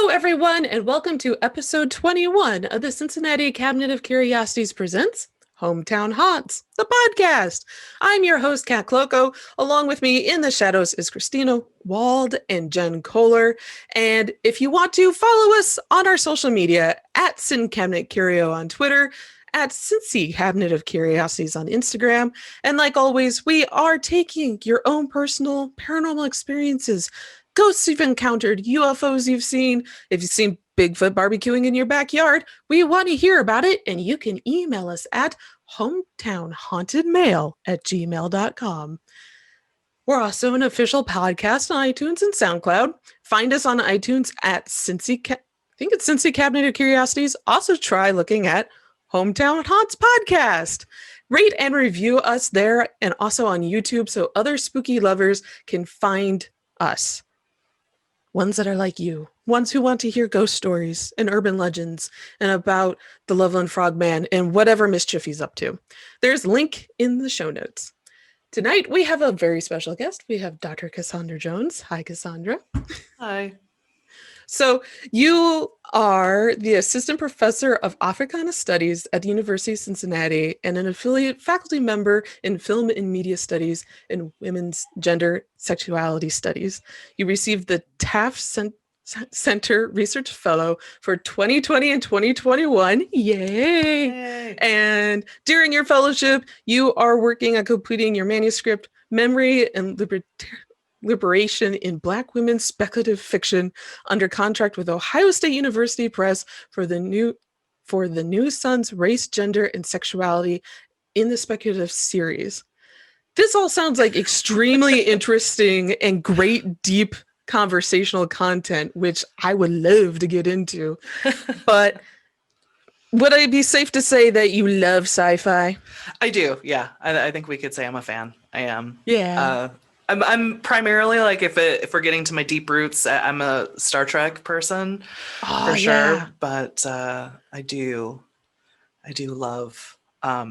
Hello, everyone, and welcome to episode 21 of the Cincinnati Cabinet of Curiosities presents Hometown Haunts, the podcast. I'm your host, Kat Cloco. Along with me in the shadows is Christina Wald and Jen Kohler. And if you want to follow us on our social media, at Cin Cabinet Curio on Twitter, at Cincy Cabinet of Curiosities on Instagram. And like always, we are taking your own personal paranormal experiences, ghosts you've encountered, UFOs you've seen. If you've seen Bigfoot barbecuing in your backyard, we want to hear about it, and you can email us at hometownhauntedmail@gmail.com. We're also an official podcast on iTunes and SoundCloud. Find us on iTunes at Cincy Cabinet of Curiosities. Also try looking at Hometown Haunts Podcast. Rate and review us there and also on YouTube so other spooky lovers can find us. Ones that are like you. Ones who want to hear ghost stories and urban legends and about the Loveland Frogman and whatever mischief he's up to. There's a link in the show notes. Tonight, we have a very special guest. We have Dr. Cassandra Jones. Hi, Cassandra. Hi. So you are the assistant professor of Africana Studies at the University of Cincinnati and an affiliate faculty member in Film and Media Studies and Women's Gender Sexuality Studies. You received the Taft Center Research Fellow for 2020 and 2021. Yay! And during your fellowship, you are working on completing your manuscript, Memory and Liberation in Black Women's Speculative Fiction, under contract with Ohio State University Press for the New Son's Race, Gender, and Sexuality in the Speculative Series. This all sounds like extremely interesting and great, deep conversational content, which I would love to get into. But would I be safe to say that you love sci-fi? I do, yeah. I think we could say I'm a fan. I am. Yeah. I'm primarily, like, if we're getting to my deep roots, I'm a Star Trek person for sure. Yeah. But I do love a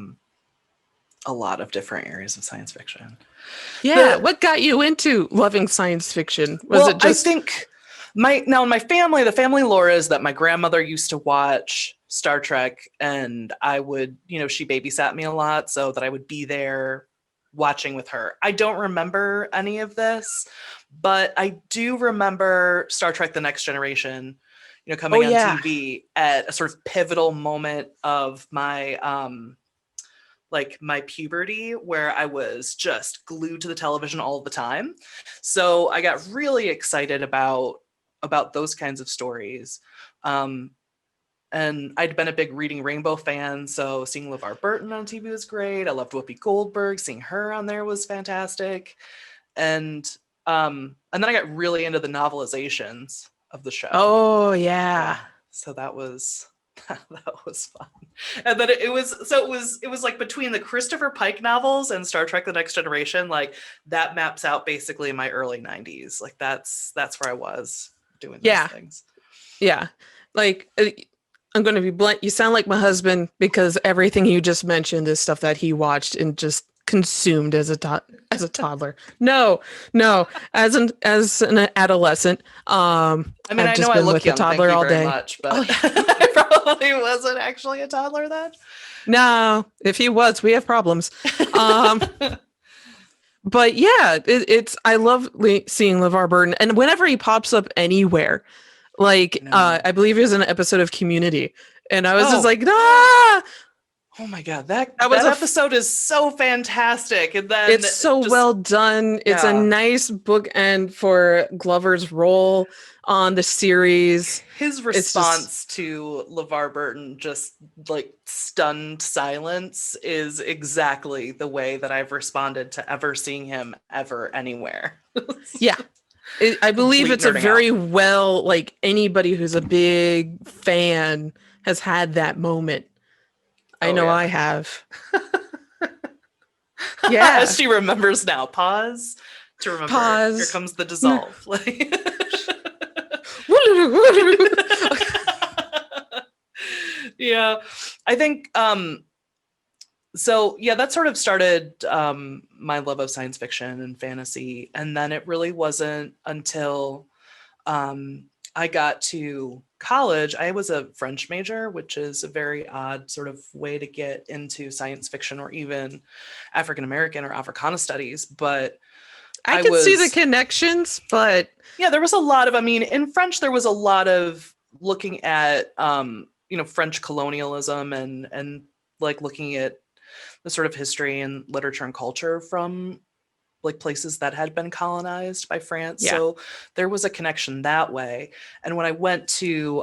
lot of different areas of science fiction. Yeah. What got you into loving science fiction? I think my family, the family lore is that my grandmother used to watch Star Trek, and I would, she babysat me a lot so that I would be there watching with her. I don't remember any of this, but I do remember Star Trek: The Next Generation, coming on TV at a sort of pivotal moment of my my puberty, where I was just glued to the television all the time. So I got really excited about those kinds of stories. And I'd been a big Reading Rainbow fan, so seeing LeVar Burton on TV was great. I loved Whoopi Goldberg. Seeing her on there was fantastic. And then I got really into the novelizations of the show. Oh, yeah. So that was fun. And then it was like between the Christopher Pike novels and Star Trek: The Next Generation, like that maps out basically my early 90s. Like that's where I was doing those things. Yeah. Like, I'm going to be blunt. You sound like my husband, because everything you just mentioned is stuff that he watched and just consumed as a toddler. No, as an adolescent. I mean, I know I look young, thank you very much, but I probably wasn't actually a toddler then. No, if he was, we have problems. But yeah, I love seeing LeVar Burton, and whenever he pops up anywhere. Like, I believe it was an episode of Community, and I was just like, ah! Oh my God, that episode is so fantastic. And then it's so well done. It's a nice bookend for Glover's role on the series. His response to LeVar Burton, just like stunned silence, is exactly the way that I've responded to ever seeing him ever anywhere. Yeah. I believe it's a very like, anybody who's a big fan has had that moment. I know I have. Yeah. She remembers now. Pause to remember. Pause. Here comes the dissolve. Yeah. I think so yeah, that sort of started my love of science fiction and fantasy. And then it really wasn't until I got to college, I was a French major, which is a very odd sort of way to get into science fiction or even African American or Africana studies. But I I can see the was, connections, but yeah, there was a lot of, I mean, in French, there was a lot of looking at, French colonialism and like looking at the sort of history and literature and culture from like places that had been colonized by France. yeah. So there was a connection that way. And when I went to,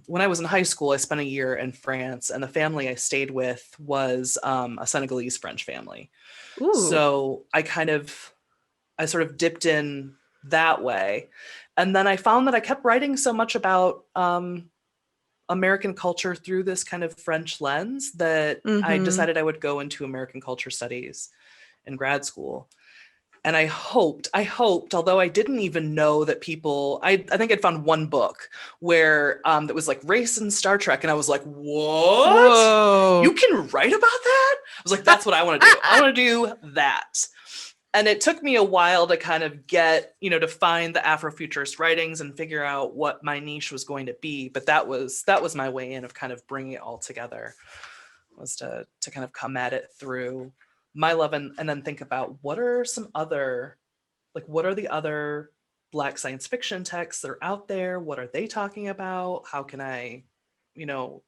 when I was in high school, I spent a year in France, and the family I stayed with was a Senegalese French family. Ooh. So I sort of dipped in that way. And then I found that I kept writing so much about American culture through this kind of French lens that I Mm-hmm. decided I would go into American culture studies in grad school. And I hoped, although I didn't even know that people, I think I'd found one book where that was like race in Star Trek. And I was like, what? You Whoa. can write about that? I was like, that's what I want to do. I want to do that. And it took me a while to kind of get, to find the Afrofuturist writings and figure out what my niche was going to be. But that was my way in of kind of bringing it all together, was to kind of come at it through my love and then think about what are the other Black science fiction texts that are out there? What are they talking about? How can I, you know,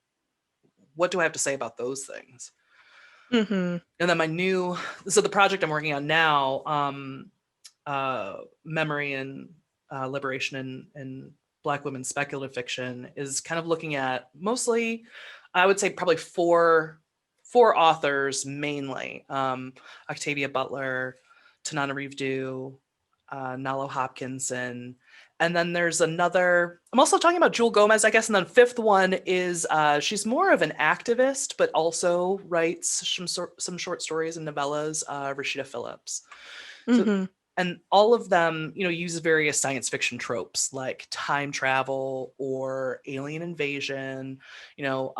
what do I have to say about those things? Mm-hmm. And then so the project I'm working on now, memory and liberation and Black women's speculative fiction, is kind of looking at mostly, I would say probably four authors mainly: Octavia Butler, Tananarive, Nalo Hopkinson, and then there's another. I'm also talking about Jewel Gomez, I guess, and then fifth one is she's more of an activist, but also writes some short stories and novellas. Rashida Phillips. So, Mm-hmm. and all of them, use various science fiction tropes like time travel or alien invasion. You know,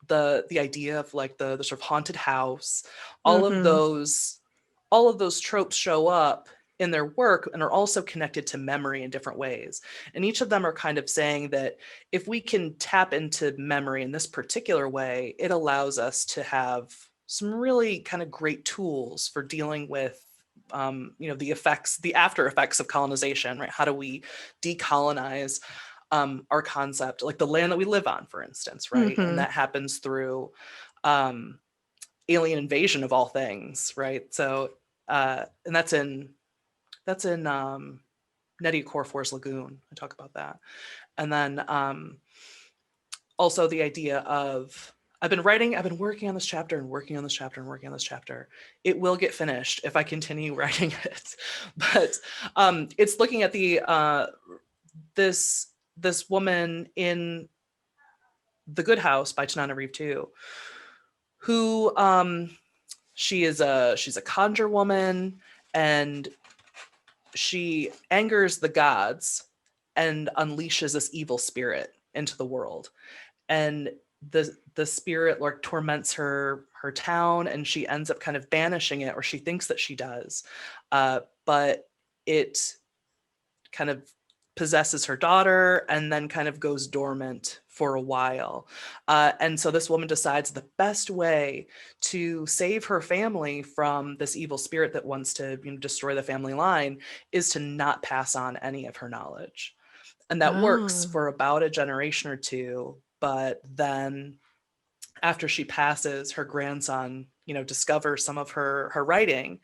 the idea of like the sort of haunted house. All of Mm-hmm. those all of those tropes show up in their work and are also connected to memory in different ways. And each of them are kind of saying that if we can tap into memory in this particular way, it allows us to have some really kind of great tools for dealing with the after effects of colonization, right? How do we decolonize our concept, like the land that we live on, for instance, right? And Mm-hmm. that happens through um, alien invasion of all things, right? So, and that's in Nedia Coraphor's Lagoon. I talk about that, and then also the idea of I've been working on this chapter and working on this chapter and working on this chapter. It will get finished if I continue writing it, but it's looking at the this woman in The Good House by Tananarive too, who she's a conjure woman, and she angers the gods and unleashes this evil spirit into the world. And the spirit like torments her town, and she ends up kind of banishing it, or she thinks that she does. But it kind of possesses her daughter and then kind of goes dormant for a while. And so this woman decides the best way to save her family from this evil spirit that wants to destroy the family line is to not pass on any of her knowledge. And that works Oh. for about a generation or two. But then after she passes, her grandson, discovers some of her writing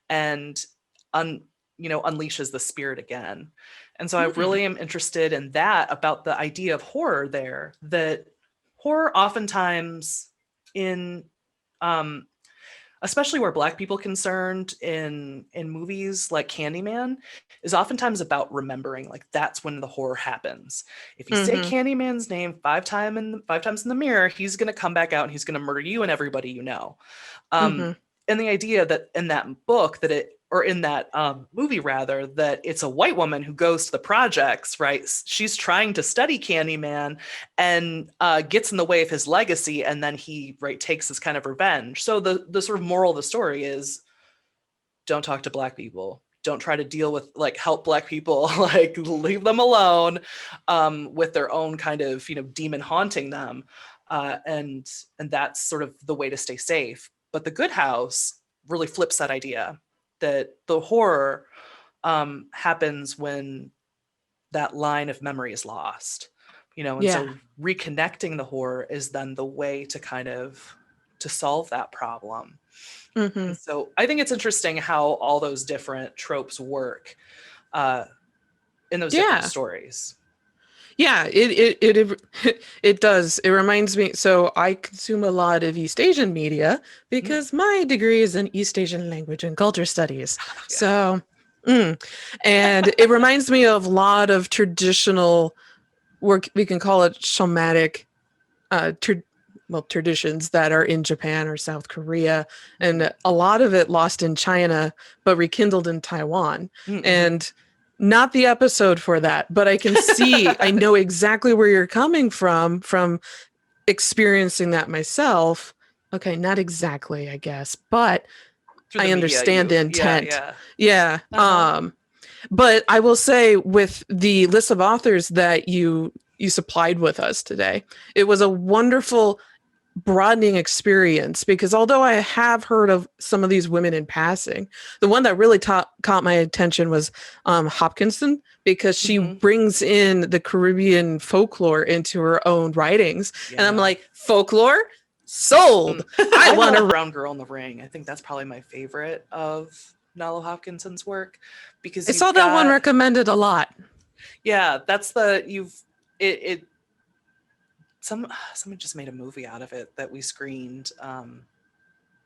and un, unleashes the spirit again. And so I Hmm. really am interested in that, about the idea of horror there, that horror oftentimes in um, especially where Black people concerned in movies like Candyman, is oftentimes about remembering. Like that's when the horror happens. If you say Mm-hmm. Candyman's name five times in the mirror, he's gonna come back out and he's gonna murder you and everybody you know. Um, Mm-hmm. and the idea that in that book that it or in that movie rather, that it's a white woman who goes to the projects, right? She's trying to study Candyman and gets in the way of his legacy, and then he right takes this kind of revenge. So the sort of moral of the story is don't talk to Black people. don't try to deal with, like, help Black people, like, leave them alone, with their own kind of, demon haunting them. And that's sort of the way to stay safe. But the Good House really flips that idea, that the horror happens when that line of memory is lost, and Yeah. so reconnecting the horror is then the way to kind of to solve that problem. Hmm. And so I think it's interesting how all those different tropes work uh, in those different Yeah. stories. Yeah, it does. It reminds me. So I consume a lot of East Asian media Mm, because my degree is in East Asian language and culture studies. yeah. So, mm. And it reminds me of a lot of traditional work. We can call it shamanic, uh, tra- traditions that are in Japan or South Korea, Mm-hmm. and a lot of it lost in China, but rekindled in Taiwan. Mm-hmm. And not the episode for that, but I know exactly where you're coming from experiencing that myself. Okay, not exactly, I guess, but Through the I media, understand the yeah, intent. yeah. Yeah. Uh-huh. But I will say with the list of authors that you supplied with us today, it was a wonderful broadening experience because although I have heard of some of these women in passing, the one that really caught my attention was Hopkinson because she Mm-hmm. brings in the Caribbean folklore into her own writings. And I'm Yeah. like, folklore? Sold. I I want love to. Brown Girl in the Ring. I think that's probably my favorite of Nalo Hopkinson's work, I because saw you've that one got, recommended a lot. yeah, that's the you've it someone just made a movie out of it that we screened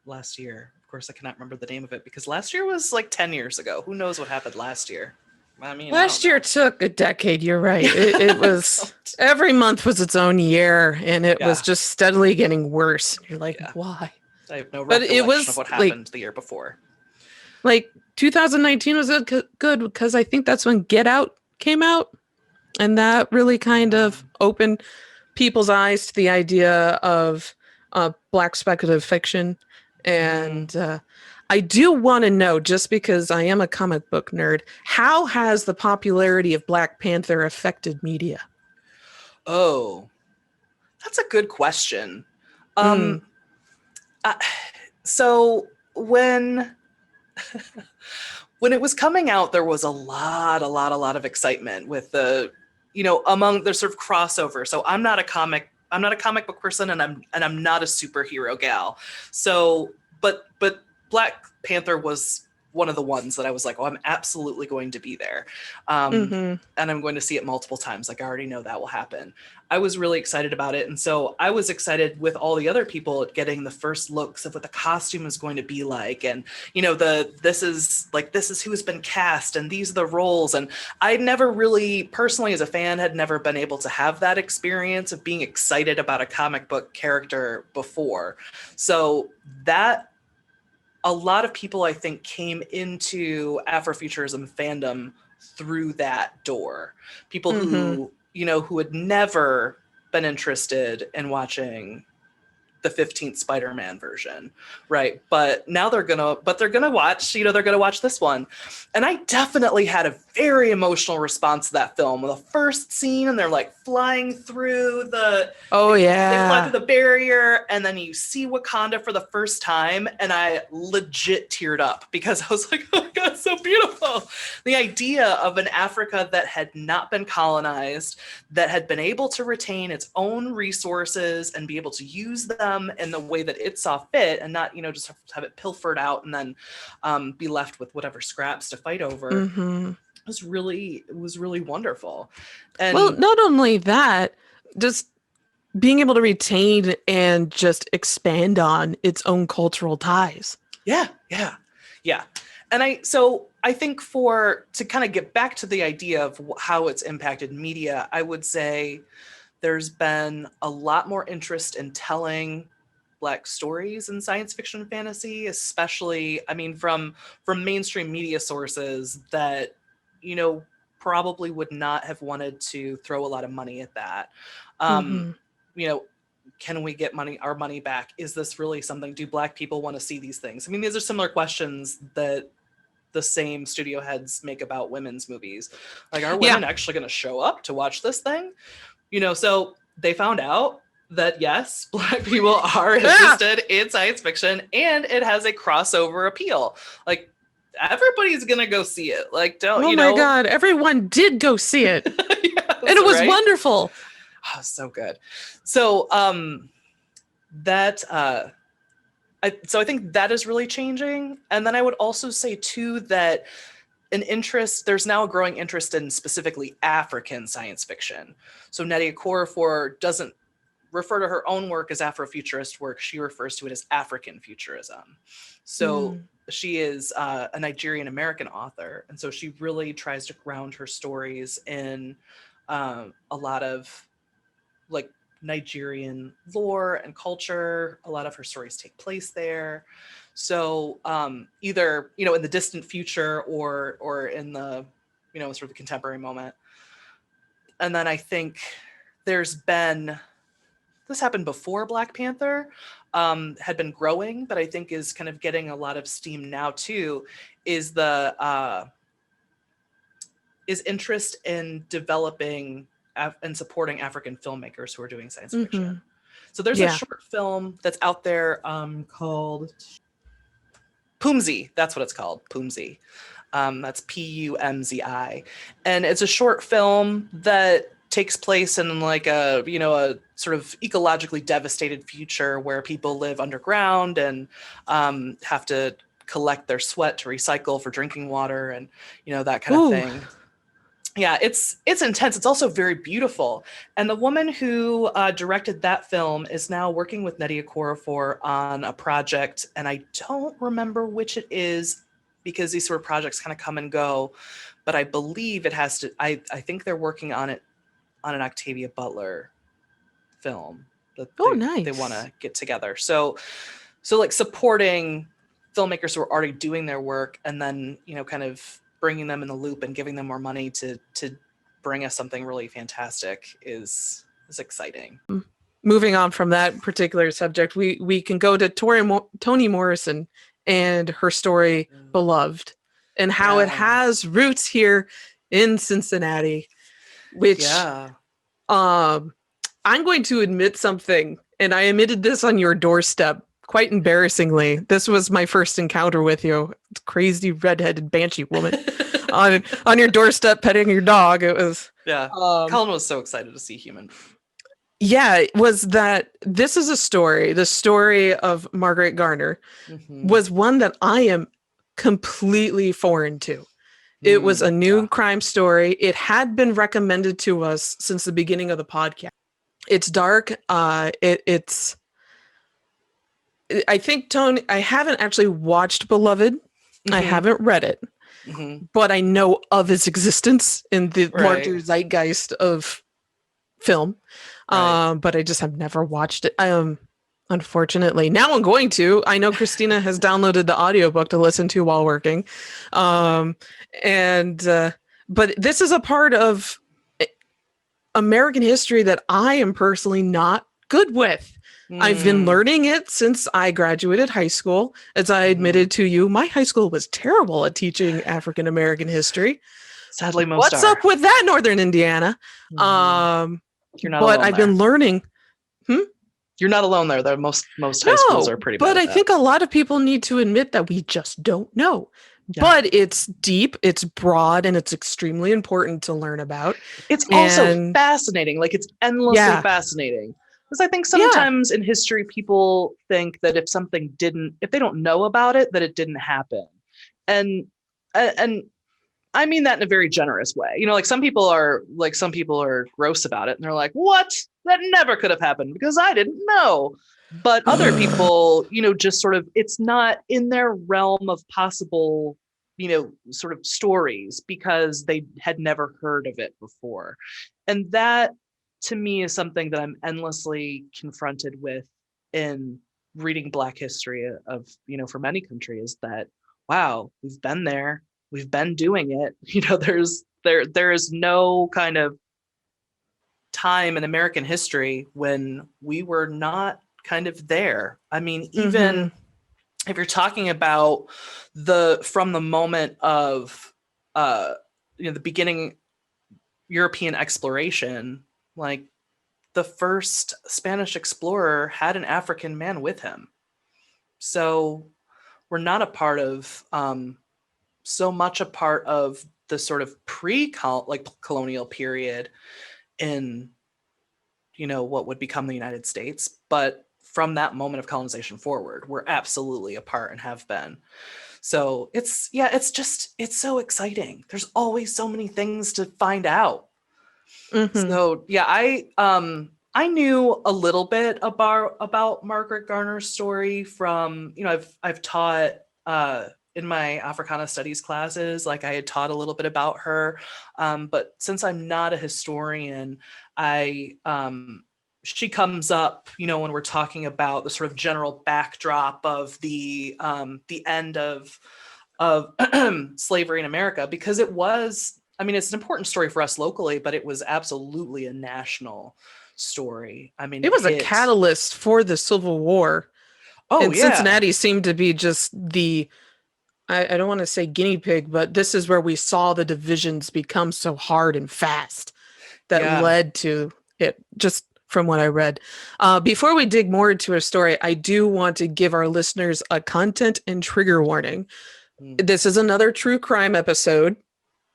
last year. Of course, I cannot remember the name of it because last year was like 10 years ago. Who knows what happened last year? I mean, I don't Last year know. took a decade. You're right. It I was don't. every month was its own year, and it was Yeah, just steadily getting worse. You're like, yeah. why? I have no But it recollection of was what happened the year before. like 2019 was good because I think that's when Get Out came out, and that really kind Yeah. of opened people's eyes to the idea of black speculative fiction. Hmm. And I do want to know, just because I am a comic book nerd, how has the popularity of Black Panther affected media? Oh, that's a good question. Mm, Um, uh, so when it was coming out, there was a lot of excitement with the, among the sort of crossover. So I'm not a comic book person, and I'm not a superhero gal. So, but Black Panther was one of the ones that I was like, oh, I'm absolutely going to be there. mm-hmm, And I'm going to see it multiple times. Like, I already know that will happen. I was really excited about it. And so I was excited with all the other people at getting the first looks of what the costume is going to be like. And, this is who has been cast and these are the roles. And I never really, personally, as a fan, had never been able to have that experience of being excited about a comic book character before. So that, a lot of people, I think, came into Afrofuturism fandom through that door. People mm-hmm. who had never been interested in watching the 15th Spider-Man version, right? But now they're gonna watch, they're gonna watch this one. And I definitely had a very emotional response to that film. The first scene, and they're like flying through Oh they fly through yeah. the barrier, and then you see Wakanda for the first time, and I legit teared up because I was like, oh my God, it's so beautiful. The idea of an Africa that had not been colonized, that had been able to retain its own resources and be able to use them in the way that it saw fit, and not, just have it pilfered out and then be left with whatever scraps to fight over. Mm-hmm. It was really wonderful. Well, And not only that, just being able to retain and just expand on its own cultural ties. yeah, yeah, yeah. And I think, for to kind of get back to the idea of how it's impacted media, I would say there's been a lot more interest in telling Black stories in science fiction and fantasy, especially, I mean, from mainstream media sources that, you know, probably would not have wanted to throw a lot of money at that. Um, Mm-hmm. you know, can we get our money back? Is this really something? Do Black people want to see these things? I mean, these are similar questions that the same studio heads make about women's movies. Like, are Yeah. women actually going to show up to watch this thing? So they found out that yes, Black people are interested in science fiction, and it has a crossover appeal. Like, everybody's gonna go see it. Like, don't Oh my God, everyone did go see it. Yes, and it was right? wonderful. Oh, so good. So that so I think that is really changing. And then I would also say too that there's now a growing interest in specifically African science fiction. So Nedia Coraphor doesn't refer to her own work as Afrofuturist work. She refers to it as African futurism. So she is a Nigerian American author. And so she really tries to ground her stories in a lot of like Nigerian lore and culture. A lot of her stories take place there. So either, in the distant future or in the, sort of the contemporary moment. And then I think this happened before Black Panther, had been growing, but I think is kind of getting a lot of steam now too, is interest in developing and supporting African filmmakers who are doing science fiction. So there's a short film that's out there called Pumzi. That's what it's called, Pumzi. That's Pumzi. And it's a short film that takes place in like a sort of ecologically devastated future where people live underground and have to collect their sweat to recycle for drinking water and, that kind of thing. Yeah, it's intense. It's also very beautiful. And the woman who directed that film is now working with Nedia Coraphor on a project, and I don't remember which it is because these sort of projects kind of come and go, but I believe it has to, I think they're working on it on an Octavia Butler film that they want to get together. So like supporting filmmakers who are already doing their work and then, kind of bringing them in the loop and giving them more money to bring us something really fantastic is exciting. Moving on from that particular subject, we can go to Toni Morrison and her story Beloved, and how it has roots here in Cincinnati, which I'm going to admit something, and I admitted this on your doorstep quite embarrassingly. This was my first encounter with you, crazy redheaded banshee woman on your doorstep petting your dog. It was Colin was so excited to see human. Yeah, it was that this is the story of Margaret Garner was one that I am completely foreign to. It was a new crime story. It had been recommended to us since the beginning of the podcast. It's dark. It's I think Tony, I haven't actually watched Beloved. I haven't read it. But I know of its existence in the larger zeitgeist of film. But I just have never watched it. Unfortunately. Now I'm going to. I know Christina has downloaded the audiobook to listen to while working. But this is a part of American history that I am personally not good with. I've been learning it since I graduated high school. As I admitted to you, my high school was terrible at teaching African American history. Sadly, most What's up with that, Northern Indiana? You're not but I've been learning. You're not alone there. Most high schools are pretty bad. But I think a lot of people need to admit that we just don't know. Yeah. But it's deep, it's broad, and it's extremely important to learn about. It's also fascinating. Like, it's endlessly fascinating. Because I think sometimes in history, people think that if they don't know about it, that it didn't happen. And I mean that in a very generous way. Like some people are gross about it and they're like, what? That never could have happened because I didn't know. But other people, just sort of, it's not in their realm of possible, sort of stories because they had never heard of it before. And that to me is something that I'm endlessly confronted with in reading Black history of, for many countries, that, wow, we've been there. We've been doing it. There is no kind of time in American history when we were not kind of there. I mean, even if you're talking about from the moment of the beginning European exploration, like the first Spanish explorer had an African man with him. So we're not a part of so much a part of the sort of colonial period in what would become the United States, but from that moment of colonization forward, we're absolutely a part and have been. So it's so exciting. There's always so many things to find out. Mm-hmm. So yeah, I knew a little bit about Margaret Garner's story from, I've taught in my Africana studies classes, like I had taught a little bit about her. But since I'm not a historian, she comes up, when we're talking about the sort of general backdrop of the end of slavery in America, because it was, it's an important story for us locally, but it was absolutely a national story. It It was a hit. catalyst for the Civil War. Oh And yeah, Cincinnati seemed to be just I don't want to say guinea pig, but this is where we saw the divisions become so hard and fast that yeah. led to it, just from what I read. Before we dig more into our story, I do want to give our listeners a content and trigger warning. Mm. This is another true crime episode,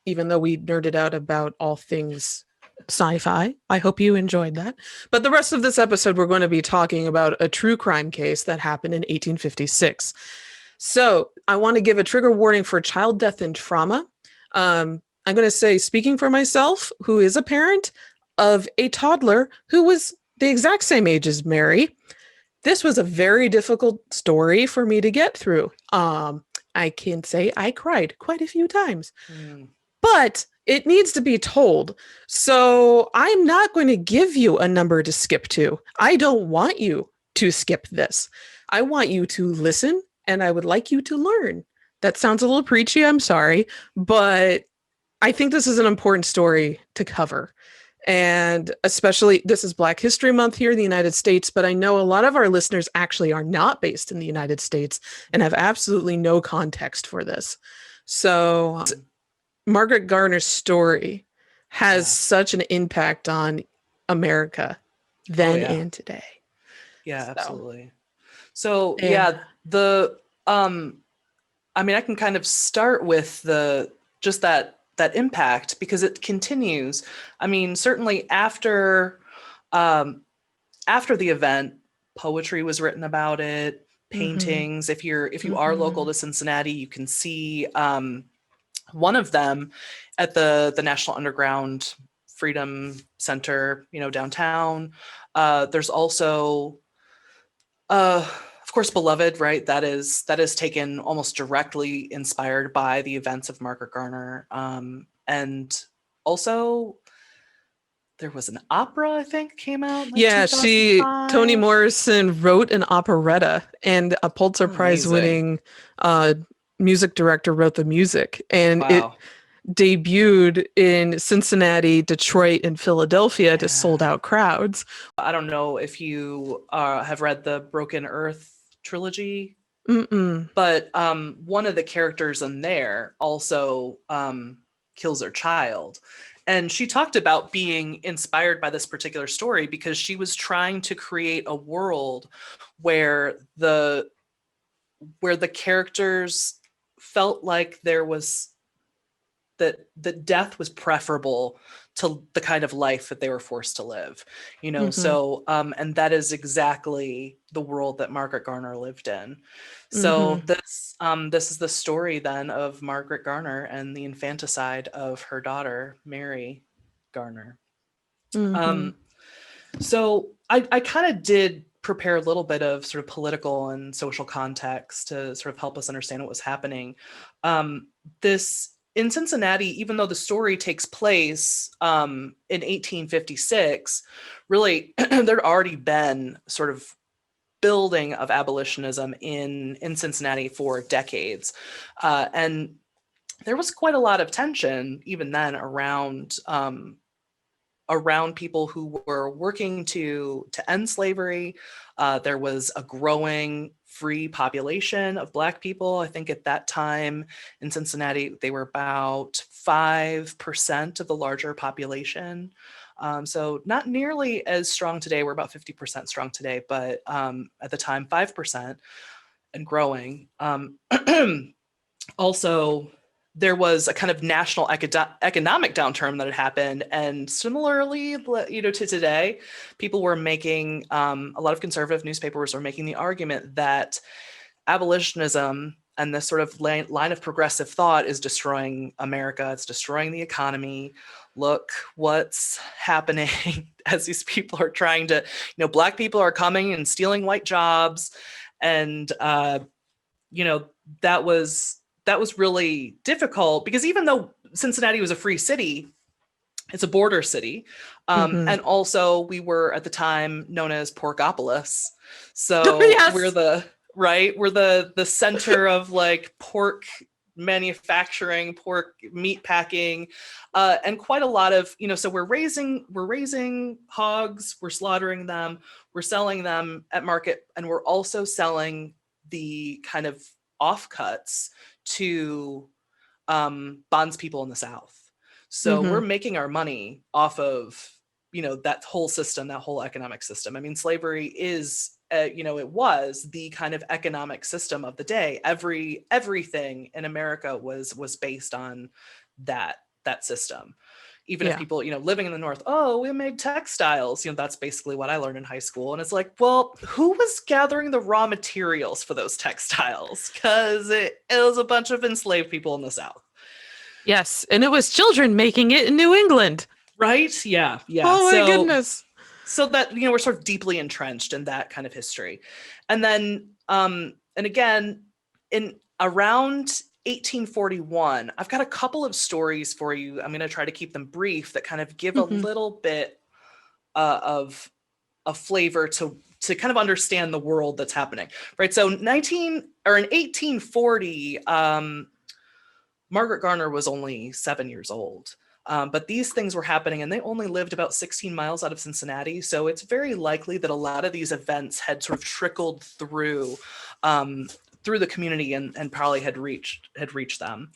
even though we nerded out about all things sci-fi. I hope you enjoyed that. But the rest of this episode, we're going to be talking about a true crime case that happened in 1856. So I want to give a trigger warning for child death and trauma. I'm going to say, speaking for myself, who is a parent of a toddler who was the exact same age as Mary, this was a very difficult story for me to get through. I can say I cried quite a few times, Mm. but it needs to be told. So I'm not going to give you a number to skip to. I don't want you to skip this. I want you to listen, and I would like you to learn. That sounds a little preachy, I'm sorry, but I think this is an important story to cover. And especially, this is Black History Month here in the United States, but I know a lot of our listeners actually are not based in the United States and have absolutely no context for this. So, Margaret Garner's story has Yeah. such an impact on America Oh then yeah. and today. Yeah, So, absolutely. So yeah. yeah, the I can kind of start with the just that impact, because it continues. Certainly um, after the event, poetry was written about it, Mm-hmm. paintings. If you are local Mm-hmm. to Cincinnati, you can see one of them at the National Underground Freedom Center, downtown. There's also of course, Beloved, right? That is taken almost directly inspired by the events of Margaret Garner. And also there was an opera, I think, came out in like Yeah, Toni 2005. Morrison wrote an operetta, and a Pulitzer Prize Amazing. winning uh, music director wrote the music. And it Wow. debuted in Cincinnati, Detroit, and Philadelphia to sold Yeah. out crowds. I don't know if you have read the Broken Earth trilogy, Mm-mm. but one of the characters in there also kills her child. And she talked about being inspired by this particular story because she was trying to create a world where the characters felt like there was that death was preferable to the kind of life that they were forced to live, Mm-hmm. so and that is exactly the world that Margaret Garner lived in. So Mm-hmm. this is the story then of Margaret Garner and the infanticide of her daughter Mary Garner. Mm-hmm. um so I kind of did prepare a little bit of sort of political and social context to sort of help us understand what was happening. This in Cincinnati, even though the story takes place in 1856, really there'd already been sort of building of abolitionism in Cincinnati for decades, and there was quite a lot of tension even then around people who were working to end slavery. There was a growing free population of Black people. I think at that time in Cincinnati, they were about 5% of the larger population. So not nearly as strong today. We're about 50% strong today, but at the time, 5% and growing. Also, there was a kind of national economic downturn that had happened, and similarly, to today, people were making a lot of conservative newspapers were making the argument that abolitionism and this sort of line of progressive thought is destroying America. It's destroying the economy. Look what's happening as these people are trying to, Black people are coming and stealing white jobs, and that was really difficult because even though Cincinnati was a free city, it's a border city. And also we were at the time known as Porkopolis. So Yes. we're the center of like pork manufacturing, pork meat packing, and quite a lot of, so we're raising hogs, we're slaughtering them, we're selling them at market, and we're also selling the kind of offcuts to bondspeople in the South. So we're making our money off of, that whole system, that whole economic system. I mean, slavery is, it was the kind of economic system of the day. Everything in America was based on that system. Even if people, living in the North, we made textiles, that's basically what I learned in high school. And it's like, well, who was gathering the raw materials for those textiles? Because it was a bunch of enslaved people in the South. Yes, and it was children making it in New England. Right? Yeah. Oh my goodness. So that, we're sort of deeply entrenched in that kind of history. And then, and again, in around 1841, I've got a couple of stories for you. I'm going to try to keep them brief that kind of give a little bit of a flavor to kind of understand the world that's happening, right? So in 1840, Margaret Garner was only 7 years old. But these things were happening, and they only lived about 16 miles out of Cincinnati. So it's very likely that a lot of these events had sort of trickled through the community and probably had reached them.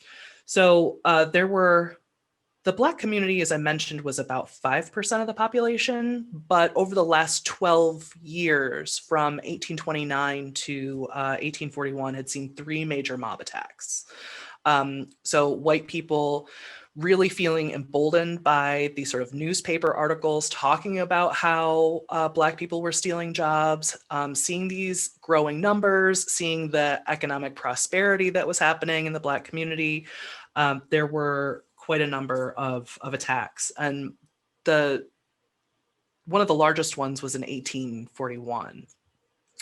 So the Black community, as I mentioned, was about 5% of the population, but over the last 12 years, from 1829 to 1841, had seen 3 major mob attacks. So white people really feeling emboldened by these sort of newspaper articles talking about how Black people were stealing jobs, seeing these growing numbers, seeing the economic prosperity that was happening in the Black community. There were quite a number of attacks. And one of the largest ones was in 1841.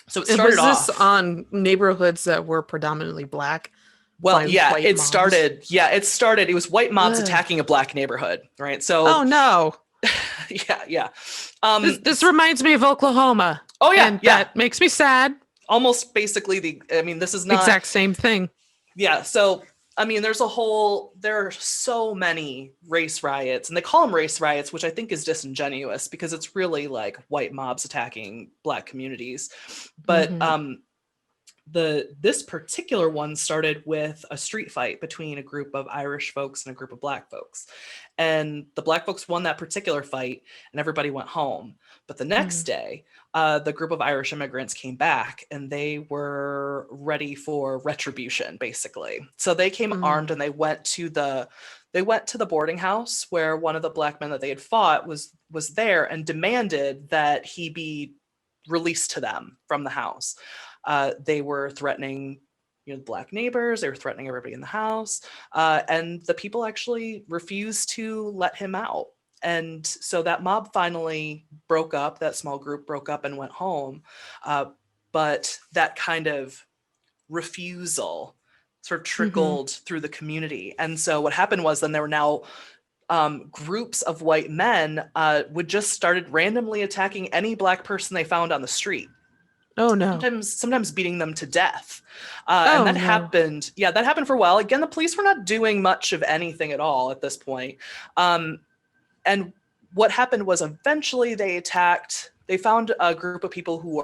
So it started off. Was this on neighborhoods that were predominantly Black? Well, yeah, it started. It was white mobs attacking a Black neighborhood, right? So, oh no, yeah. This reminds me of Oklahoma. Oh yeah, and that makes me sad. Almost basically this is not exact same thing. Yeah. So, I mean, there are so many race riots, and they call them race riots, which I think is disingenuous because it's really like white mobs attacking Black communities. But this particular one started with a street fight between a group of Irish folks and a group of Black folks. And the Black folks won that particular fight and everybody went home. But the next day, the group of Irish immigrants came back and they were ready for retribution, basically. So they came armed and they went to the boarding house where one of the Black men that they had fought was there and demanded that he be released to them from the house. They were threatening, the Black neighbors. They were threatening everybody in the house. And the people actually refused to let him out. And so that mob finally broke up. That small group broke up and went home. But that kind of refusal sort of trickled through the community. And so what happened was then there were now groups of white men would just started randomly attacking any Black person they found on the street. Oh no! Sometimes beating them to death, and that happened. Yeah, that happened for a while. Again, the police were not doing much of anything at all at this point. And what happened was eventually they found a group of people who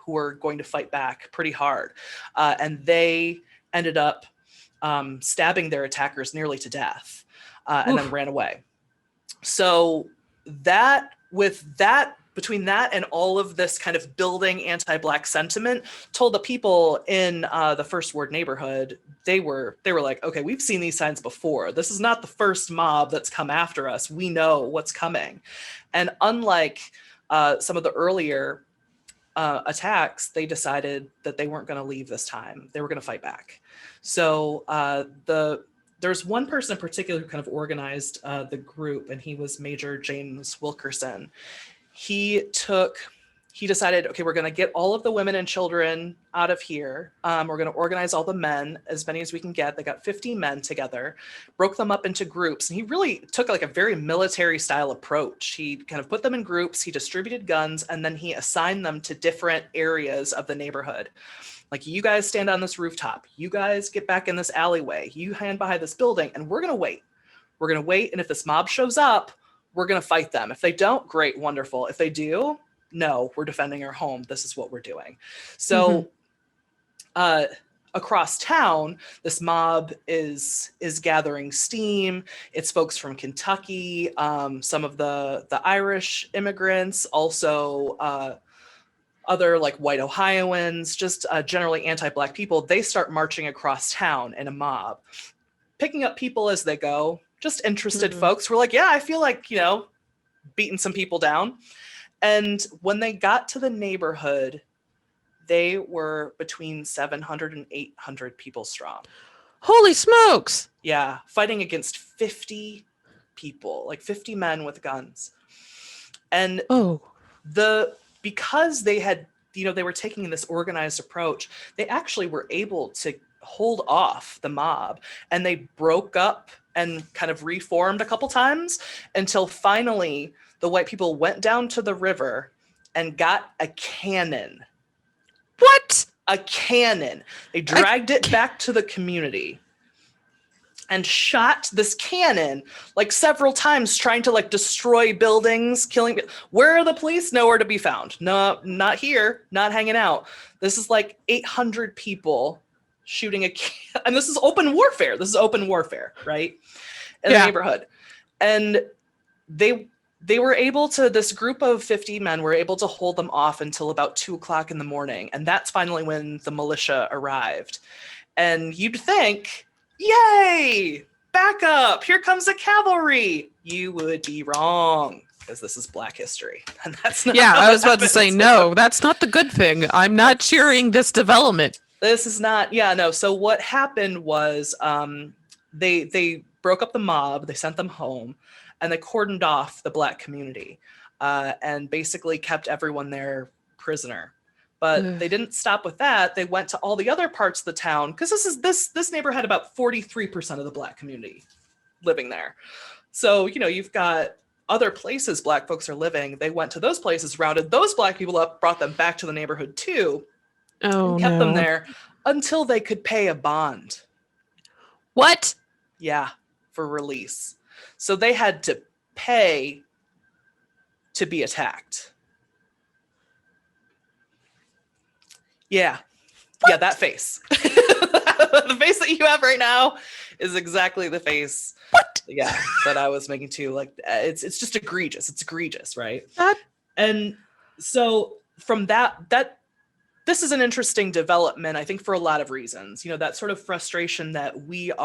were going to fight back pretty hard, and they ended up stabbing their attackers nearly to death, and then ran away. So between that and all of this kind of building anti-Black sentiment, told the people in the First Ward neighborhood, they were like, okay, we've seen these signs before. This is not the first mob that's come after us. We know what's coming. And unlike some of the earlier attacks, they decided that they weren't going to leave this time. They were going to fight back. So there's one person in particular who kind of organized the group, and he was Major James Wilkerson. He decided, okay, we're going to get all of the women and children out of here. We're going to organize all the men, as many as we can get. They got 50 men together, broke them up into groups. And he really took like a very military style approach. He kind of put them in groups, he distributed guns, and then he assigned them to different areas of the neighborhood. Like, you guys stand on this rooftop. You guys get back in this alleyway. You hand behind this building, and we're going to wait. We're going to wait. And if this mob shows up, we're going to fight them. If they don't, great, wonderful. If they do, no, we're defending our home. This is what we're doing. So across town, this mob is gathering steam. It's folks from Kentucky, some of the Irish immigrants, also other like white Ohioans, just generally anti-Black people. They start marching across town in a mob, picking up people as they go, just interested folks who are like, yeah, I feel like, beating some people down. And when they got to the neighborhood, they were between 700 and 800 people strong. Holy smokes! Yeah, fighting against 50 people, like 50 men with guns. And because they had, they were taking this organized approach, they actually were able to hold off the mob, and they broke up and kind of reformed a couple times until finally the white people went down to the river and got a cannon. What? A cannon. They dragged it back to the community and shot this cannon like several times, trying to like destroy buildings, killing. Where are the police? Nowhere to be found. No, not here, not hanging out. This is like 800 people shooting and this is open warfare. This is open warfare, right? In the neighborhood. And they were able to, this group of 50 men were able to hold them off until about 2:00 in the morning. And that's finally when the militia arrived. And you'd think, yay, back up, here comes the cavalry. You would be wrong, because this is Black history. And that's not I was about to say, no, that's not the good thing. I'm not cheering this development. This is not, no. So what happened was they broke up the mob, they sent them home, and they cordoned off the Black community and basically kept everyone there prisoner. But they didn't stop with that. They went to all the other parts of the town, because this neighborhood had about 43% of the Black community living there. So, you've got other places Black folks are living. They went to those places, rounded those Black people up, brought them back to the neighborhood too, and kept them there until they could pay a bond. What? Yeah, for release. So they had to pay to be attacked. Yeah. What? Yeah, that face. The face that you have right now is exactly the face. What? Yeah, that I was making too. Like, it's just egregious. It's egregious, right? And so from that this is an interesting development, I think, for a lot of reasons. That sort of frustration that we're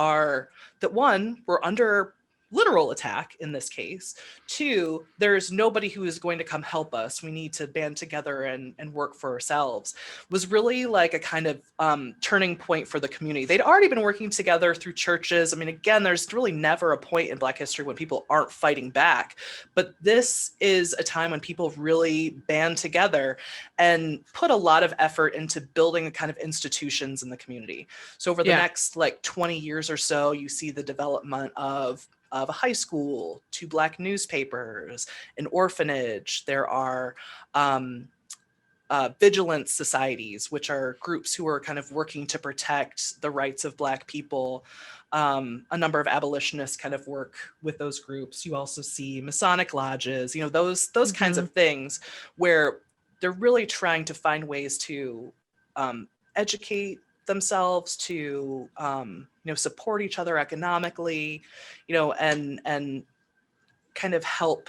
under literal attack in this case. 2, there's nobody who is going to come help us. We need to band together and work for ourselves. Was really like a kind of turning point for the community. They'd already been working together through churches. I mean, again, there's really never a point in Black history when people aren't fighting back. But this is a time when people really band together and put a lot of effort into building a kind of institutions in the community. So over the next 20 years or so, you see the development of a high school, 2 Black newspapers, an orphanage. There are vigilance societies, which are groups who are kind of working to protect the rights of Black people. A number of abolitionists kind of work with those groups. You also see Masonic lodges, those kinds of things where they're really trying to find ways to educate themselves, to support each other economically, and kind of help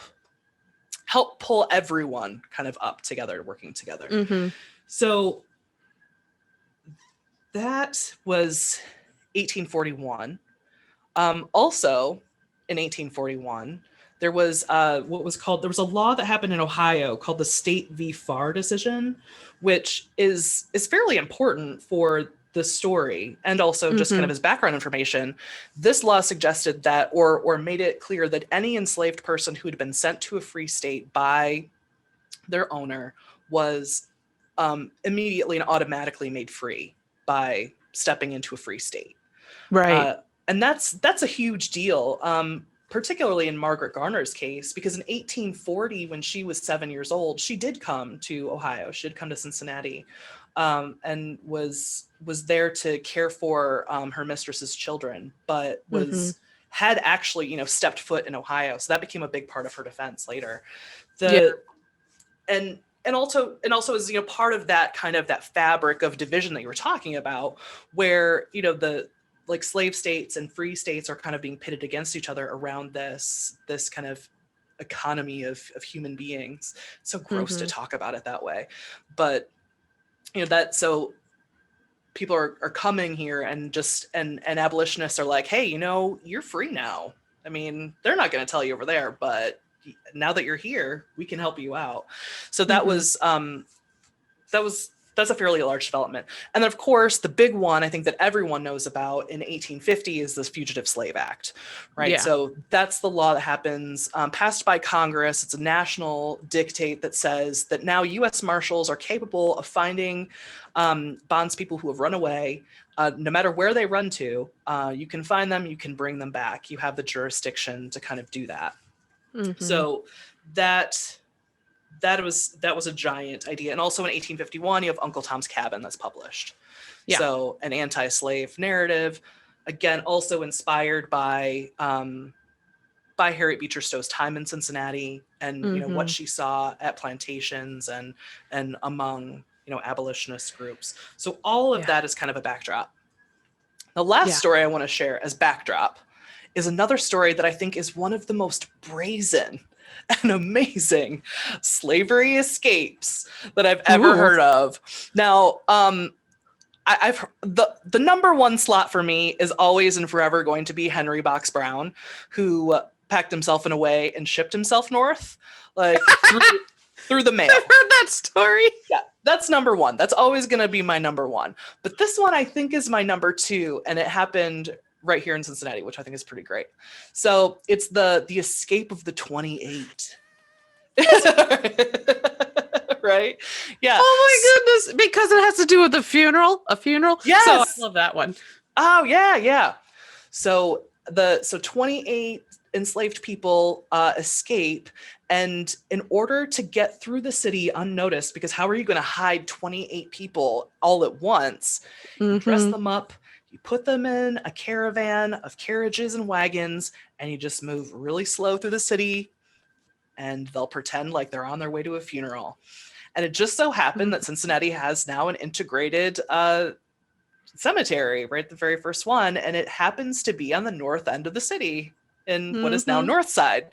pull everyone kind of up together, working together. So that was 1841. Also, in 1841, there was there was a law that happened in Ohio called the State v. Farr decision, which is fairly important for the story and also just kind of as background information. This law suggested that, or made it clear that any enslaved person who had been sent to a free state by their owner was immediately and automatically made free by stepping into a free state. Right. And that's a huge deal, particularly in Margaret Garner's case, because in 1840, when she was 7 years old, she did come to Ohio. She had come to Cincinnati, and was there to care for her mistress's children, but had actually stepped foot in Ohio. So that became a big part of her defense later. And also is part of that kind of that fabric of division that you were talking about, where the like slave states and free states are kind of being pitted against each other around this kind of economy of human beings. It's so gross to talk about it that way, but so people are coming here and abolitionists are like, hey, you're free now. I mean, they're not going to tell you over there, but now that you're here, we can help you out. So that's a fairly large development. And then, of course, the big one I think that everyone knows about in 1850 is the Fugitive Slave Act, right? Yeah. So that's the law that happens, passed by Congress. It's a national dictate that says that now U.S. Marshals are capable of finding bondspeople who have run away. No matter where they run to, you can find them, you can bring them back. You have the jurisdiction to kind of do that. So that was a giant idea. And also in 1851, you have Uncle Tom's Cabin that's published. Yeah. So an anti-slave narrative, again, also inspired by Harriet Beecher Stowe's time in Cincinnati and what she saw at plantations and among abolitionist groups. So all of that is kind of a backdrop. The last story I want to share as backdrop is another story that I think is one of the most brazen and amazing slavery escapes that I've ever heard of. Now, I've the number one slot for me is always and forever going to be Henry Box Brown, who packed himself in a way and shipped himself north, like through the mail. I've heard that story. Yeah, that's number one. That's always going to be my number one. But this one I think is my number two, and it happened right here in Cincinnati, which I think is pretty great. So it's the escape of the 28. Right? Yeah. Oh my goodness. Because it has to do with a funeral? Yes. So I love that one. Oh yeah, yeah. So 28 enslaved people escape, and in order to get through the city unnoticed, because how are you going to hide 28 people all at once? You dress them up, you put them in a caravan of carriages and wagons, and you just move really slow through the city, and they'll pretend like they're on their way to a funeral. And it just so happened that Cincinnati has now an integrated cemetery, right? The very first one. And it happens to be on the north end of the city in what is now North Side.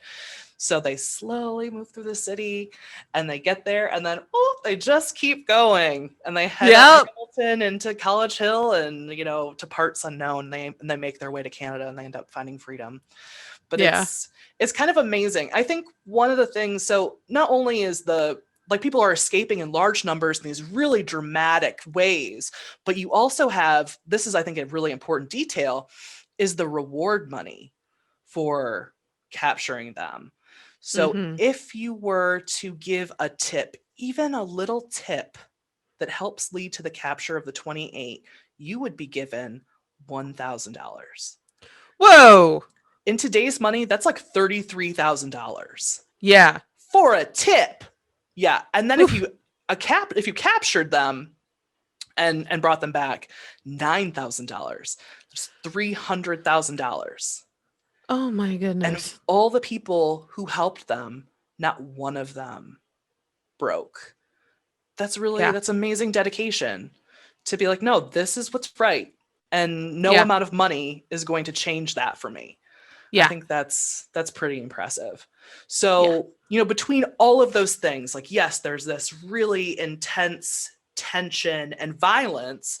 So they slowly move through the city and they get there, and then they just keep going, and they head up Hamilton into College Hill and to parts unknown. They make their way to Canada and they end up finding freedom. But it's kind of amazing. I think one of the things, so not only is people are escaping in large numbers in these really dramatic ways, but you also have, this is I think a really important detail, is the reward money for capturing them. So if you were to give a tip, even a little tip that helps lead to the capture of the 28, you would be given $1,000. Whoa. In today's money, that's like $33,000. Yeah. For a tip. Yeah. And then if you captured them and brought them back, $9,000. That's $300,000. Oh my And of goodness. all the people who helped them, not one of them broke. Yeah. That's amazing dedication to be like, no, this is what's right. And no Yeah. amount of money is going to change that for me. I Yeah. think that's pretty impressive. Yeah. So, between all of those things, like, yes, there's this really intense tension and violence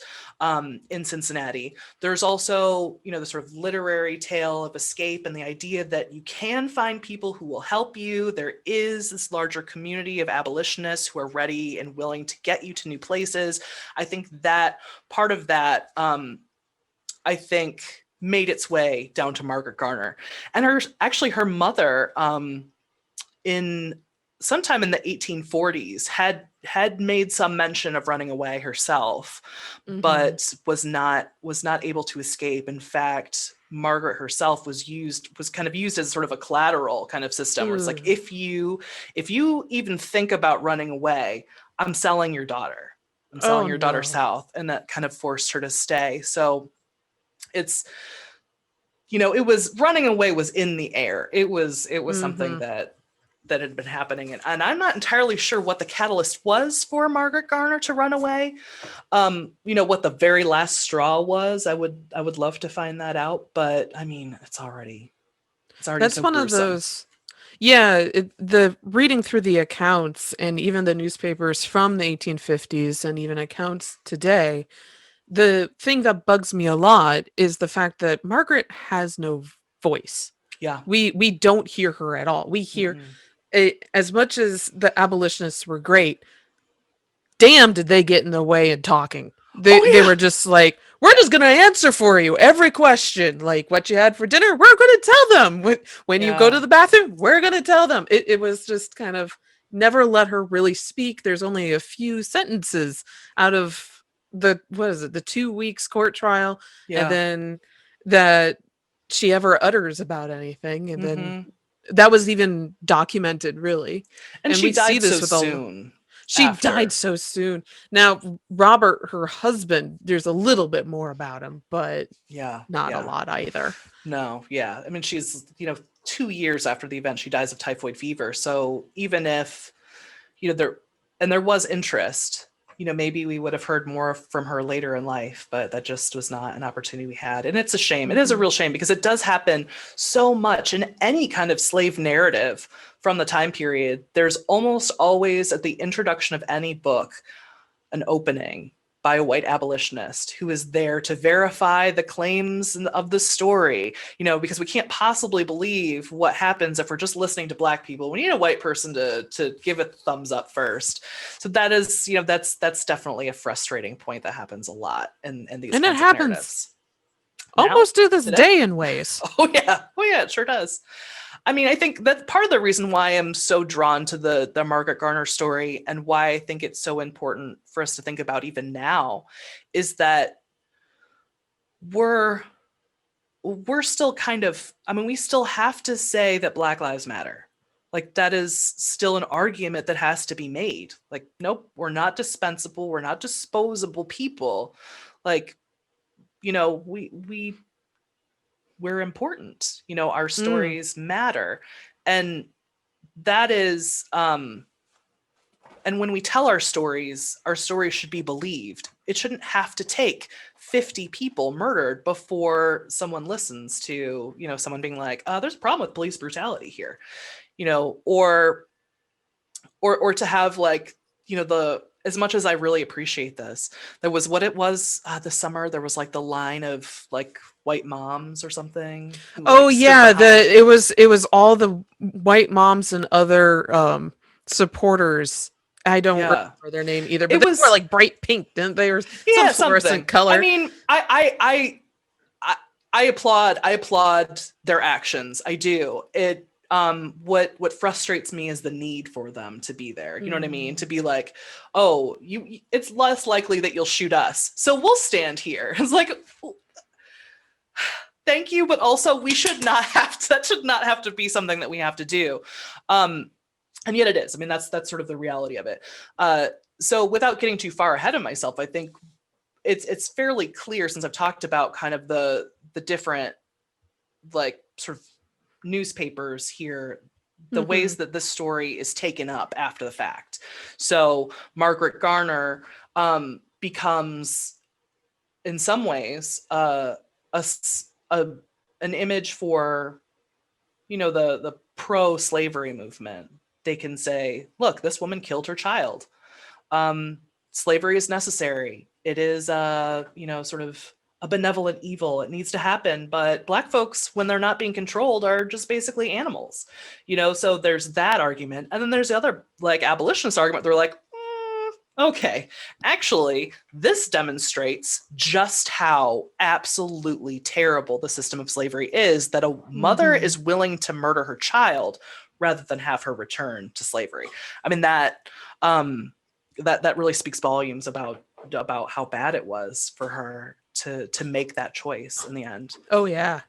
in Cincinnati. There's also, the sort of literary tale of escape and the idea that you can find people who will help you. There is this larger community of abolitionists who are ready and willing to get you to new places. I think that part of that, I think, made its way down to Margaret Garner. And her mother, in sometime in the 1840s, had made some mention of running away herself, Hmm. but was not able to escape. In fact, Margaret herself was kind of used as sort of a collateral kind of system, where it's like, Ooh. if you even think about running away, I'm selling your daughter. I'm selling Oh your daughter no. south. And that kind of forced her to stay. So it's, it was, running away was in the air. It was something Hmm. that had been happening. And I'm not entirely sure what the catalyst was for Margaret Garner to run away. What the very last straw was. I would love to find that out, but I mean, it's already That's so one of gruesome. those. Yeah, the reading through the accounts and even the newspapers from the 1850s and even accounts today, the thing that bugs me a lot is the fact that Margaret has no voice. Yeah. We don't hear her at all. We hear Mm-mm. as much as the abolitionists were great, damn did they get in the way in talking. Oh They yeah. were just like, we're Yeah. just gonna answer for you every question, like what you had for dinner, we're gonna tell them. When you go to Yeah. the bathroom, we're gonna tell them. It was just kind of never let her really speak. There's only a few sentences out of the, what is it, the 2 weeks court trial, and Yeah. then that she ever utters about anything, and then Mm-hmm. that was even documented really. And And she we see died so this with all, soon she died after. so soon. Now, Robert, her husband, there's a little bit more about him, but Yeah. not a Yeah. lot either. No, yeah. I mean, she's, 2 years after the event, she dies of typhoid fever. So even if, there was interest, maybe we would have heard more from her later in life, but that just was not an opportunity we had. And it's a shame. It is a Hmm. real shame, because it does happen so much in any kind of slave narrative from the time period. There's almost always, at the introduction of any book, an opening by a white abolitionist who is there to verify the claims of the story, because we can't possibly believe what happens if we're just listening to Black people. We need a white person to give it the thumbs up first. So that is, that's definitely a frustrating point that happens a lot in these And it kinds of happens narratives. Now, almost to this today? day in ways. Oh yeah, it sure does. I mean, I think that's part of the reason why I'm so drawn to the Margaret Garner story, and why I think it's so important for us to think about even now, is that we're we're still kind of, I mean, we still have to say that Black Lives Matter. Like, that is still an argument that has to be made. Like, nope, we're not dispensable, we're not disposable people. Like, we're important. Our Mm, stories matter. And that is, and when we tell our stories should be believed. It shouldn't have to take 50 people murdered before someone listens to, someone being like, there's a problem with police brutality here, or to have, like, the, as much as I really appreciate this, there was, what it was, this summer, there was like the line of, like, white moms or something who, oh like, stood yeah, behind. it was all the white moms and other supporters. I don't Yeah. remember their name either, but It they were was, like bright pink, didn't they, or some yeah, fluorescent something. I color. mean, I applaud their actions. I do. What frustrates me is the need for them to be there. You know what I mean? To Mm. be like, oh, it's less likely that you'll shoot us, so we'll stand here. It's like, thank you, but also we should not have to, that should not have to be something that we have to do. Um, And yet it is. I mean, that's sort of the reality of it. So without getting too far ahead of myself, I think it's fairly clear, since I've talked about kind of the different, like, sort of newspapers here, the ways that this story is taken up after the fact. So Margaret Garner becomes, in some ways, a, an image for, the pro-slavery movement. They can say, look, this woman killed her child. Slavery is necessary. It is, sort of a benevolent evil. It needs to happen. But Black folks, when they're not being controlled, are just basically animals. So there's that argument. And then there's the other, like, abolitionist argument. They're like, okay, actually, this demonstrates just how absolutely terrible the system of slavery is, that a mother is willing to murder her child rather than have her return to slavery. I mean, that really speaks volumes about how bad it was for her to make that choice in the end. Oh, yeah.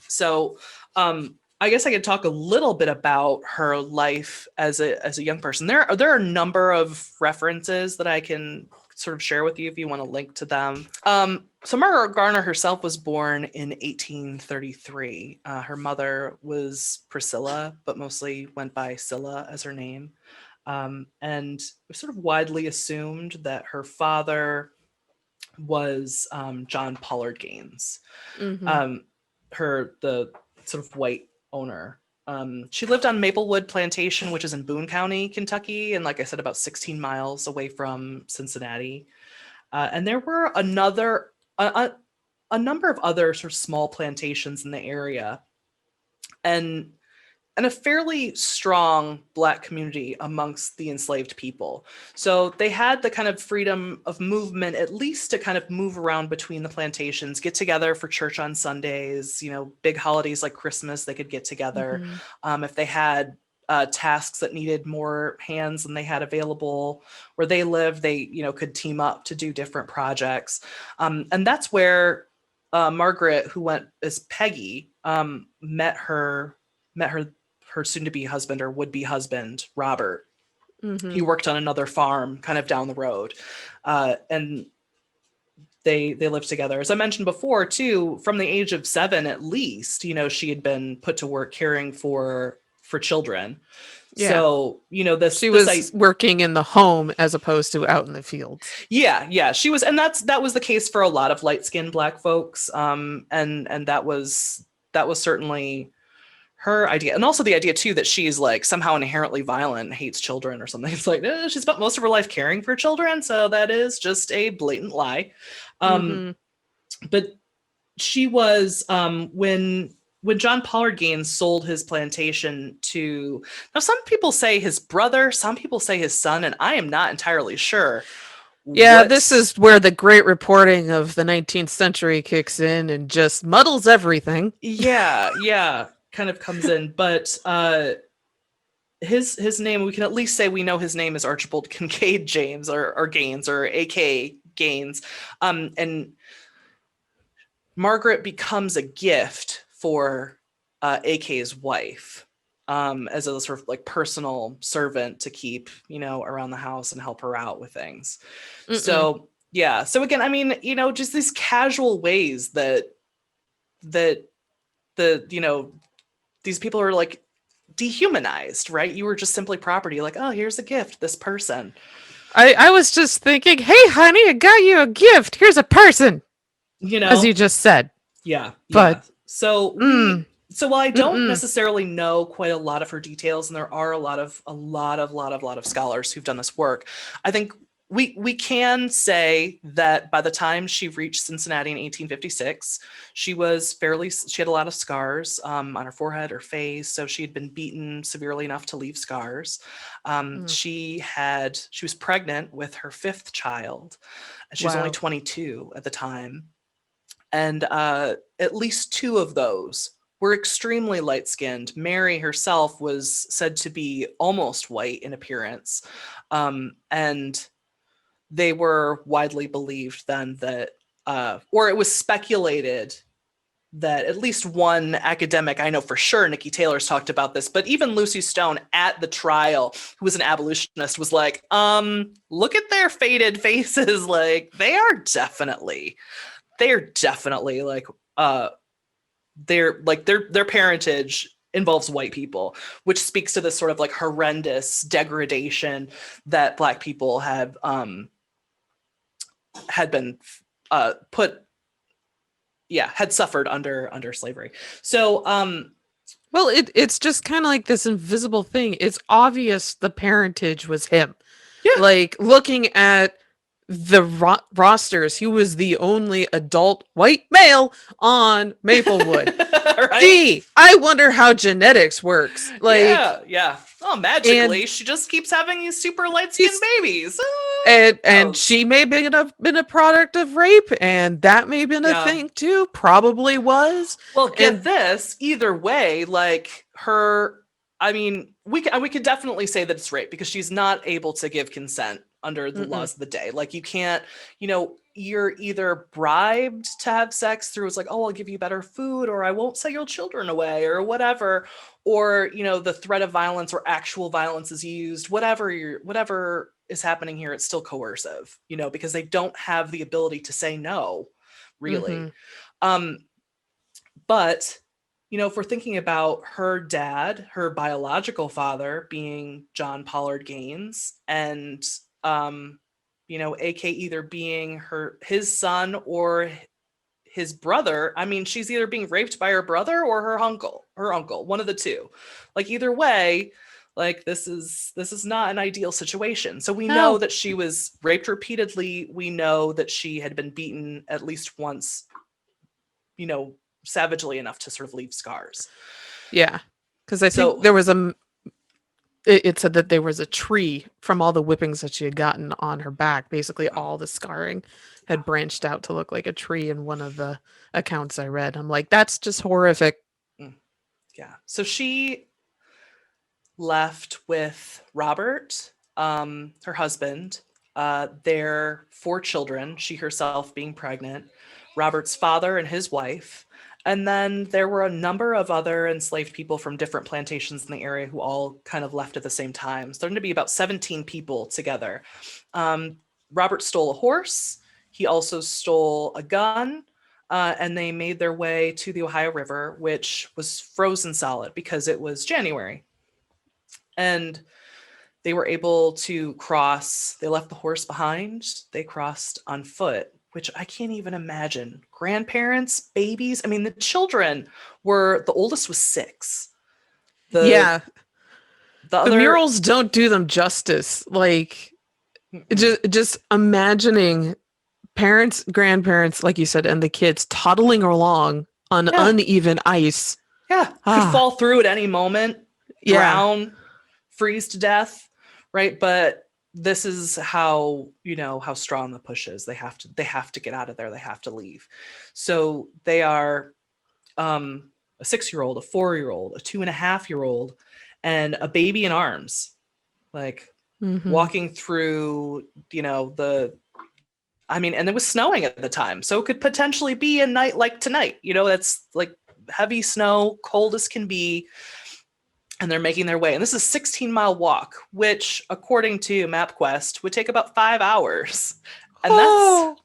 So I guess I could talk a little bit about her life as a young person. There are a number of references that I can sort of share with you if you want to link to them. So Margaret Garner herself was born in 1833. Her mother was Priscilla, but mostly went by Scylla as her name. And it was sort of widely assumed that her father was John Pollard Gaines, the sort of white owner. She lived on Maplewood Plantation, which is in Boone County, Kentucky, and like I said, about 16 miles away from Cincinnati. And there were a number of other sort of small plantations in the area, and a fairly strong Black community amongst the enslaved people. So they had the kind of freedom of movement, at least to kind of move around between the plantations, get together for church on Sundays, big holidays like Christmas, they could get together. If they had tasks that needed more hands than they had available where they lived, they, could team up to do different projects. And that's where Margaret, who went as Peggy, met her soon-to-be husband, or would-be husband, Robert. He worked on another farm kind of down the road. And they lived together. As I mentioned before, too, from the age of 7 at least, she had been put to work caring for children. Yeah. So, she was working in the home as opposed to out in the fields. Yeah, she was, and that was the case for a lot of light-skinned Black folks. And that was certainly her idea. And also the idea too that she's like somehow inherently violent and hates children or something. It's like, she spent most of her life caring for children, so that is just a blatant lie. But she was, when John Pollard Gaines sold his plantation to, now some people say his brother, some people say his son, and I am not entirely sure. Yeah, this is where the great reporting of the 19th century kicks in and just muddles everything. Yeah, kind of comes in. But his name, we can at least say we know his name is Archibald Kincaid James, or Gaines, or A.K. Gaines. And Margaret becomes a gift for A.K.'s wife, as a sort of like personal servant to keep, around the house and help her out with things. So, yeah. So again, I mean, just these casual ways that these people are like dehumanized, right? You were just simply property. Like, oh, here's a gift, this person. I was just thinking, hey, honey, I got you a gift. Here's a person. As you just said. Yeah. But so while I don't necessarily know quite a lot of her details, and there are a lot of scholars who've done this work, I think we can say that by the time she reached Cincinnati in 1856, she had a lot of scars on her forehead, her face. So she had been beaten severely enough to leave scars. She was pregnant with her 5th child. She was only 22 at the time. And at least 2 of those were extremely light-skinned. Mary herself was said to be almost white in appearance. And they were widely believed then that, or it was speculated that at least one academic, I know for sure Nikki Taylor's talked about this, but even Lucy Stone at the trial, who was an abolitionist, was like, look at their faded faces. Like they're definitely like, their parentage involves white people, which speaks to this sort of like horrendous degradation that Black people have had been had suffered under slavery. So well, it's just kind of like this invisible thing. It's obvious the parentage was him. yeah. Like looking at the rosters, he was the only adult white male on Maplewood. Right? Gee, I wonder how genetics works. Like, yeah. Oh, magically, she just keeps having these super light-skinned babies. And she may have been a product of rape, and that may have been a thing too. Probably was. Well, get this. Either way, like her, I mean, we could definitely say that it's rape because she's not able to give consent under the laws of the day. Like you can't, you're either bribed to have sex through it's like, oh, I'll give you better food, or I won't sell your children away, or whatever, or the threat of violence or actual violence is used. Whatever is happening here, it's still coercive, because they don't have the ability to say no, really. But if we're thinking about her dad, her biological father being John Pollard Gaines, and AK either being his son or his brother, I mean, she's either being raped by her brother or her uncle, one of the two. Like either way, like this is not an ideal situation. So we know that she was raped repeatedly. We know that she had been beaten at least once, savagely enough to sort of leave scars. Yeah, because I think there was it said that there was a tree from all the whippings that she had gotten on her back. Basically, all the scarring had branched out to look like a tree in one of the accounts I read. I'm like, that's just horrific. Yeah. So she left with Robert, her husband, their 4 children, she herself being pregnant, Robert's father and his wife. And then there were a number of other enslaved people from different plantations in the area who all kind of left at the same time. So there going to be about 17 people together. Robert stole a horse. He also stole a gun. And they made their way to the Ohio River, which was frozen solid because it was January. And they were able to cross. They left the horse behind. They crossed on foot, which I can't even imagine. Grandparents, babies. I mean, the children the oldest was 6. The murals don't do them justice. Like, just imagining parents, grandparents, like you said, and the kids toddling along on uneven ice. Yeah, could fall through at any moment, drown, freeze to death, right? But this is how how strong the push is. They have to get out of there. They have to leave. So they are a 6-year-old, a 4-year-old, a 2.5-year-old, and a baby in arms, like walking through and it was snowing at the time, so it could potentially be a night like tonight. That's like heavy snow, cold as can be. And they're making their way. And this is a 16-mile walk, which, according to MapQuest, would take about 5 hours. And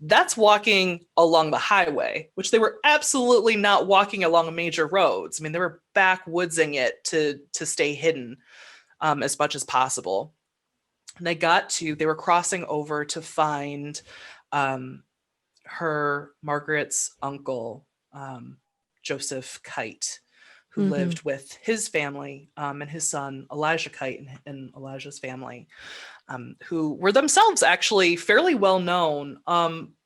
that's walking along the highway, which they were absolutely not walking along major roads. I mean, they were backwoodsing it to stay hidden as much as possible. And they were crossing over to find Margaret's uncle, Joseph Kite, who lived with his family and his son, Elijah Kite, and Elijah's family, who were themselves actually fairly well known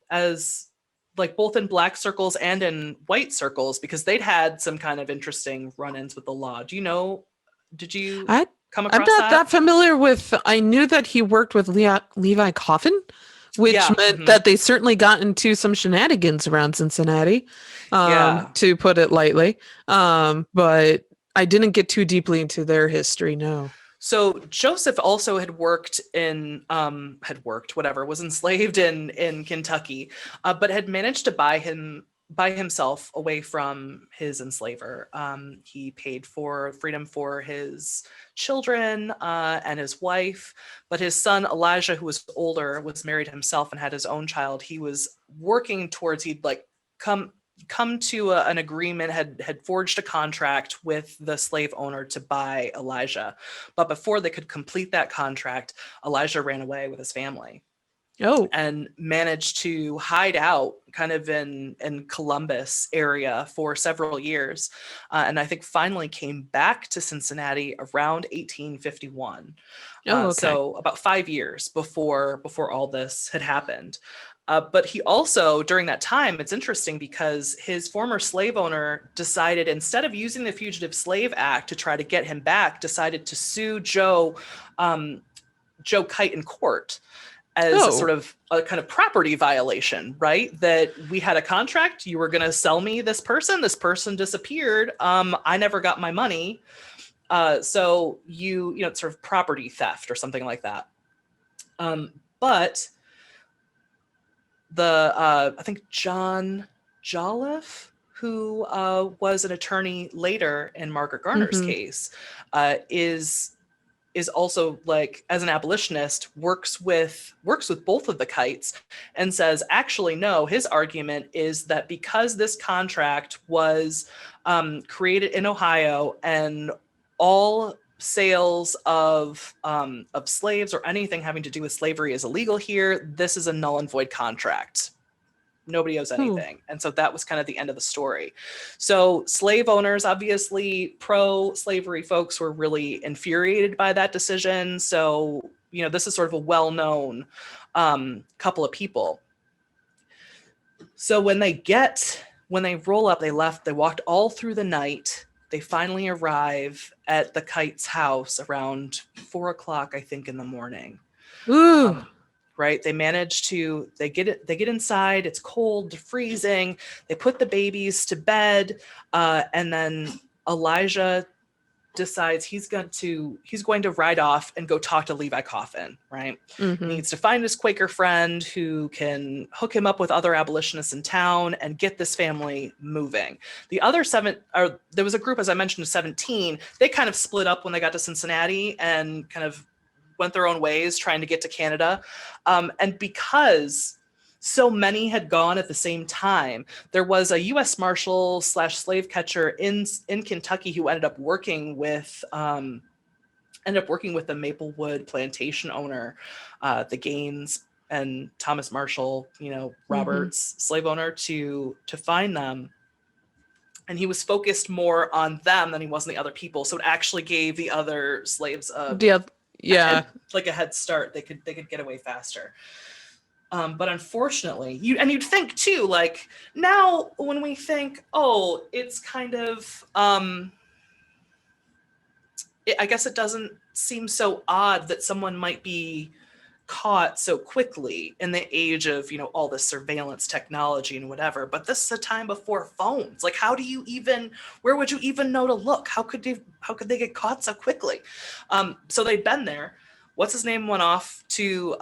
as like both in Black circles and in white circles, because they'd had some kind of interesting run-ins with the law. Did you come across that? I'm not that familiar with, I knew that he worked with Levi Coffin, which meant that they certainly got into some shenanigans around Cincinnati, to put it lightly. But I didn't get too deeply into their history, no. So Joseph also was enslaved in Kentucky, but had managed to buy by himself away from his enslaver. He paid for freedom for his children and his wife, but his son Elijah, who was older, was married himself and had his own child. He was working towards, he'd like come to an agreement, had forged a contract with the slave owner to buy Elijah. But before they could complete that contract, Elijah ran away with his family Oh. and managed to hide out kind of in Columbus area for several years. And I think finally came back to Cincinnati around 1851. Oh, okay. So about 5 years before all this had happened. But he also, during that time, it's interesting because his former slave owner decided, instead of using the Fugitive Slave Act to try to get him back, decided to sue Joe Kite in court as a sort Oh. of a kind of property violation, right? That we had a contract, you were going to sell me this person disappeared, I never got my money. So it's sort of property theft or something like that. But I think John Jolliffe, who was an attorney later in Margaret Garner's Mm-hmm. case, is also, like, as an abolitionist, works with both of the Kites and says, actually, no, his argument is that because this contract was created in Ohio and all sales of slaves or anything having to do with slavery is illegal here, this is a null and void contract. Nobody owes Ooh. anything. And so that was kind of the end of the story. So slave owners, obviously pro-slavery folks, were really infuriated by that decision. So, this is sort of a well-known couple of people. So when they roll up, they walked all through the night. They finally arrive at the Kite's house around 4:00, I think, in the morning. Ooh. Right, they get inside, it's cold, freezing, they put the babies to bed, and then Elijah decides he's going to ride off and go talk to Levi Coffin, right? He Mm-hmm. needs to find his Quaker friend who can hook him up with other abolitionists in town and get this family moving. The other there was a group, as I mentioned, of 17. They kind of split up when they got to Cincinnati and kind of went their own ways trying to get to Canada. And because so many had gone at the same time, there was a U.S. Marshal / slave catcher in Kentucky who ended up working with the Maplewood plantation owner, the Gaines and Thomas Marshall, Mm-hmm. Roberts, slave owner, to find them. And he was focused more on them than he was on the other people. So it actually gave the other slaves Yeah. a Yeah. head start. They could get away faster. But unfortunately, you'd think too, like, now when we think, oh, it's kind of, I guess it doesn't seem so odd that someone might be caught so quickly in the age of, all this surveillance technology and whatever. But this is a time before phones. Like, where would you even know to look? How could they get caught so quickly? So they'd been there. What's his name went off to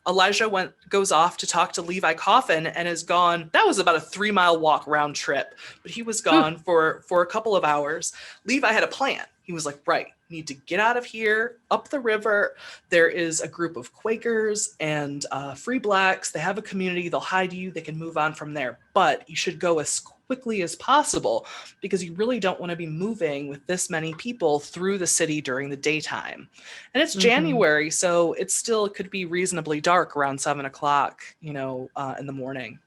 Elijah goes off to talk to Levi Coffin and is gone. That was about a 3-mile walk round trip, but he was Ooh. gone for a couple of hours. Levi had a plan. He was like, right, need to get out of here, up the river. There is a group of Quakers and free blacks. They have a community. They'll hide you. They can move on from there. But you should go as quickly as possible because you really don't want to be moving with this many people through the city during the daytime. And it's Mm-hmm. January, so it could be reasonably dark around 7:00, in the morning.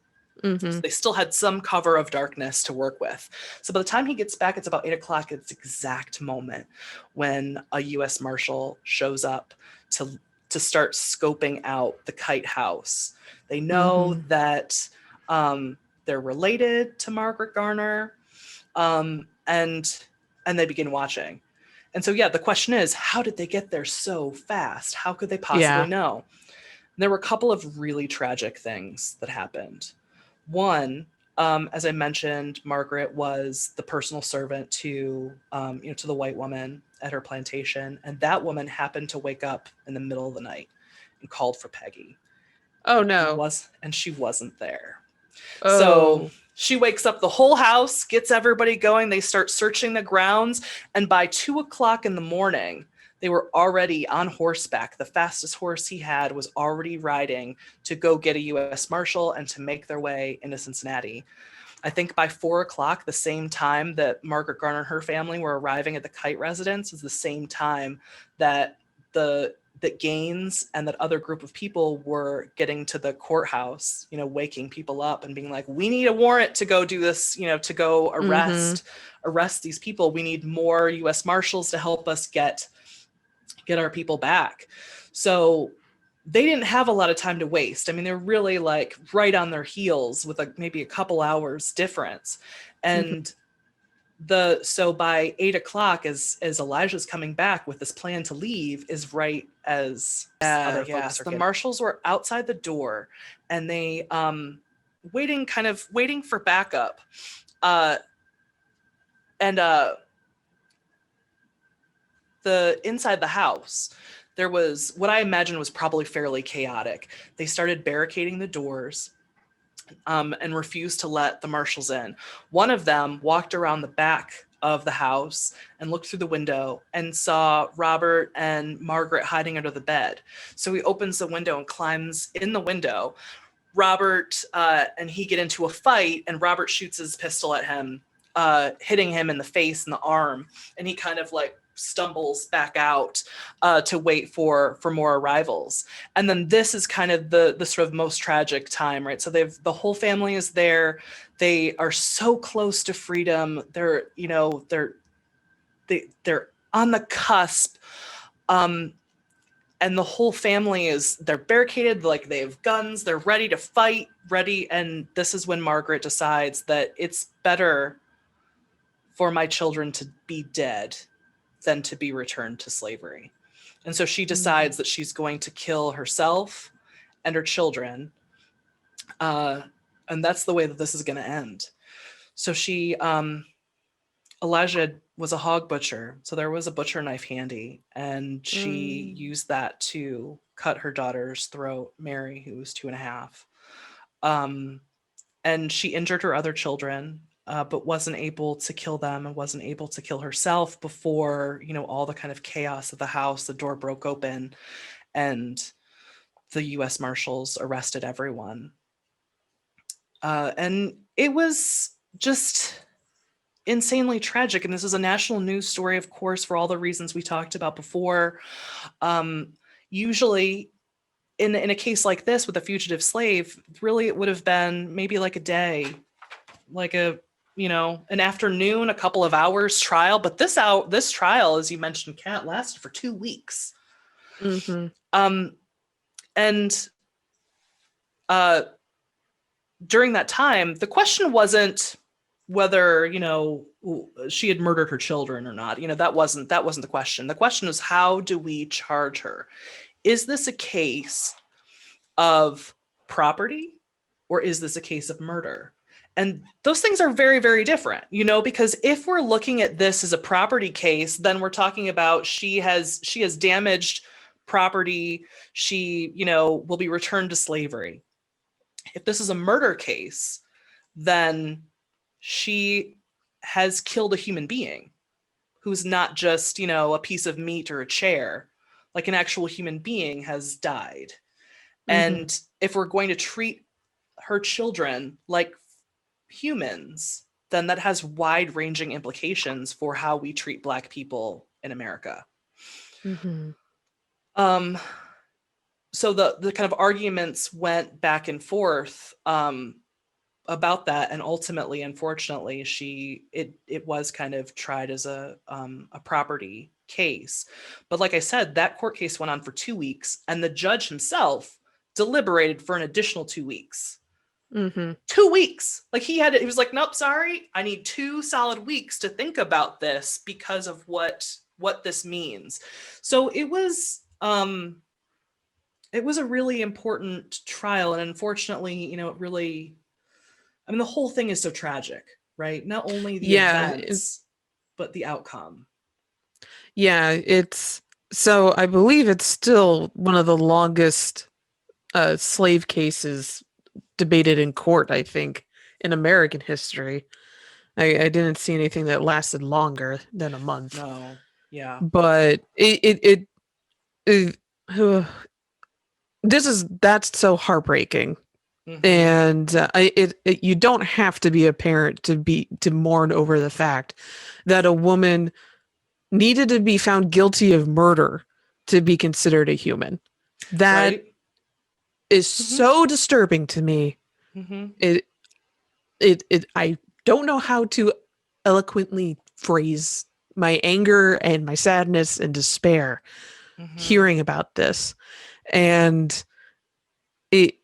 Mm-hmm. So they still had some cover of darkness to work with. So by the time he gets back, it's about 8:00. It's the exact moment when a U.S. Marshal shows up to start scoping out the Kite house. They know Mm-hmm. that they're related to Margaret Garner, and they begin watching. And so, yeah, the question is, how did they get there so fast? How could they possibly Yeah. know? And there were a couple of really tragic things that happened. One, as I mentioned, Margaret was the personal servant to the white woman at her plantation, and that woman happened to wake up in the middle of the night and called for Peggy, Oh and no. she wasn't there. So Oh. She wakes up the whole house, gets everybody going. They start searching the grounds. And by 2:00 in the morning, they were already on horseback. The fastest horse he had was already riding to go get a U.S. Marshal and to make their way into Cincinnati. I think by 4:00, the same time that Margaret Garner and her family were arriving at the Kite residence, is the same time that Gaines and that other group of people were getting to the courthouse, waking people up and being like, we need a warrant to go do this, to go arrest these people. We need more U.S. Marshals to help us get our people back. So they didn't have a lot of time to waste. I mean, they're really like right on their heels with maybe a couple hours difference. And so by 8:00, as Elijah's coming back with this plan to leave, is right as other folks are the marshals were outside the door, and they waiting for backup. The inside the house, there was what I imagine was probably fairly chaotic. They started barricading the doors and refused to let the marshals in. One of them walked around the back of the house and looked through the window and saw Robert and Margaret hiding under the bed. So he opens the window and climbs in the window. Robert and he get into a fight, and Robert shoots his pistol at him, hitting him in the face and the arm, and he kind of like stumbles back out to wait for more arrivals. And then this is kind of the sort of most tragic time, right? So the whole family is there. They are so close to freedom. They're on the cusp. And the whole family they're barricaded, like they have guns, they're ready to fight, and this is when Margaret decides that it's better for my children to be dead than to be returned to slavery. And so she decides that she's going to kill herself and her children. And that's the way that this is going to end. So Elijah was a hog butcher. So there was a butcher knife handy, and she used that to cut her daughter's throat, Mary, who was 2.5. And she injured her other children, but wasn't able to kill them and wasn't able to kill herself before, all the kind of chaos of the house. The door broke open and the U.S. Marshals arrested everyone. And it was just insanely tragic. And this is a national news story, of course, for all the reasons we talked about before. Usually in a case like this with a fugitive slave, really it would have been maybe like a day, like an afternoon, a couple of hours trial. But this trial, as you mentioned, Kat, lasted for 2 weeks. And during that time, the question wasn't whether, she had murdered her children or not. That wasn't the question. The question was, how do we charge her? Is this a case of property, or is this a case of murder? And those things are very, very different, because if we're looking at this as a property case, then we're talking about she has damaged property. She, will be returned to slavery. If this is a murder case, then she has killed a human being who's not just, a piece of meat or a chair. Like an actual human being has died. And if we're going to treat her children like humans, then that has wide-ranging implications for how we treat Black people in America. So the kind of arguments went back and forth about that, and ultimately, unfortunately, it was kind of tried as a property case. But like I said, that court case went on for 2 weeks, and the judge himself deliberated for an additional 2 weeks. 2 weeks. Like he was like, nope, sorry, I need 2 solid weeks to think about this because of what this means. So it was a really important trial, and unfortunately, the whole thing is so tragic, right? Not only the events, but the outcome. Yeah, so I believe it's still one of the longest slave cases debated in court, I think, in American history. I didn't see anything that lasted longer than a month, No. Yeah. but it that's so heartbreaking. Mm-hmm. And you don't have to be a parent to mourn over the fact that a woman needed to be found guilty of murder to be considered a human. That Right. is Mm-hmm. so disturbing to me. Mm-hmm. It I don't know how to eloquently phrase my anger and my sadness and despair Mm-hmm. hearing about this. And it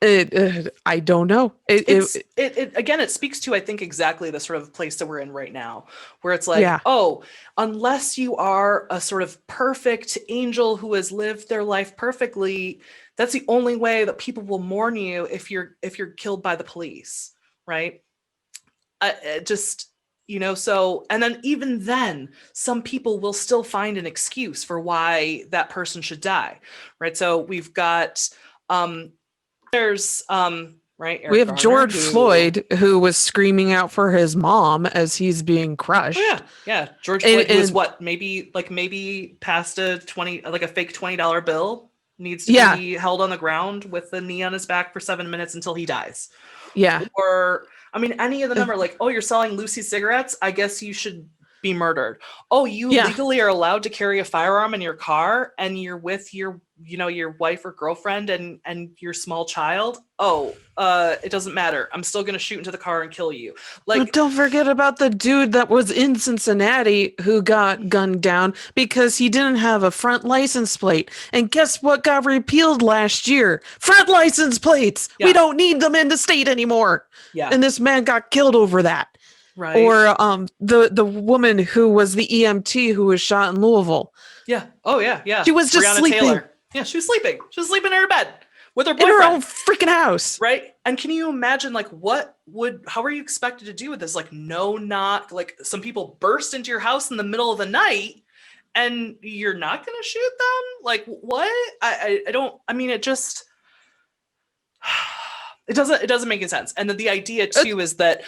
I don't know. It again, it speaks to, I think, exactly the sort of place that we're in right now, where it's like, Yeah. oh, unless you are a sort of perfect angel who has lived their life perfectly, that's the only way that people will mourn you if you're killed by the police, right? Just, so, and then even then some people will still find an excuse for why that person should die, right? So we've got there's right, We Eric have Garner, George who, Floyd who was screaming out for his mom as he's being oh crushed. yeah, George And Floyd, who is what, maybe past a 20, like a fake $20 bill, needs to yeah, be held on the ground with the knee on his back for 7 minutes until he dies. yeah, Or, I mean, any of the uh, number, like, oh, you're selling Lucy cigarettes, I guess you should be murdered. Oh, you yeah. legally are allowed to carry a firearm in your car and you're with your wife or girlfriend and your small child. Oh, it doesn't matter, I'm still going to shoot into the car and kill you. But Like, don't forget about the dude that was in Cincinnati who got gunned down because he didn't have a front license plate. And guess what got repealed last year? Front license plates. We yeah, don't need them in the state anymore. yeah, And this man got killed over that. right, Or the woman who was the EMT who was shot in Louisville. yeah, oh yeah, yeah, She was just Breonna sleeping Taylor, yeah, she was sleeping in her bed with her in her boyfriend. own freaking house. Right. And can you imagine, like, how are you expected to do with this? Like, no knock, like some people burst into your house in the middle of the night and you're not going to shoot them? Like, what? I don't, I mean, it just, it doesn't make any sense. And then the idea too is that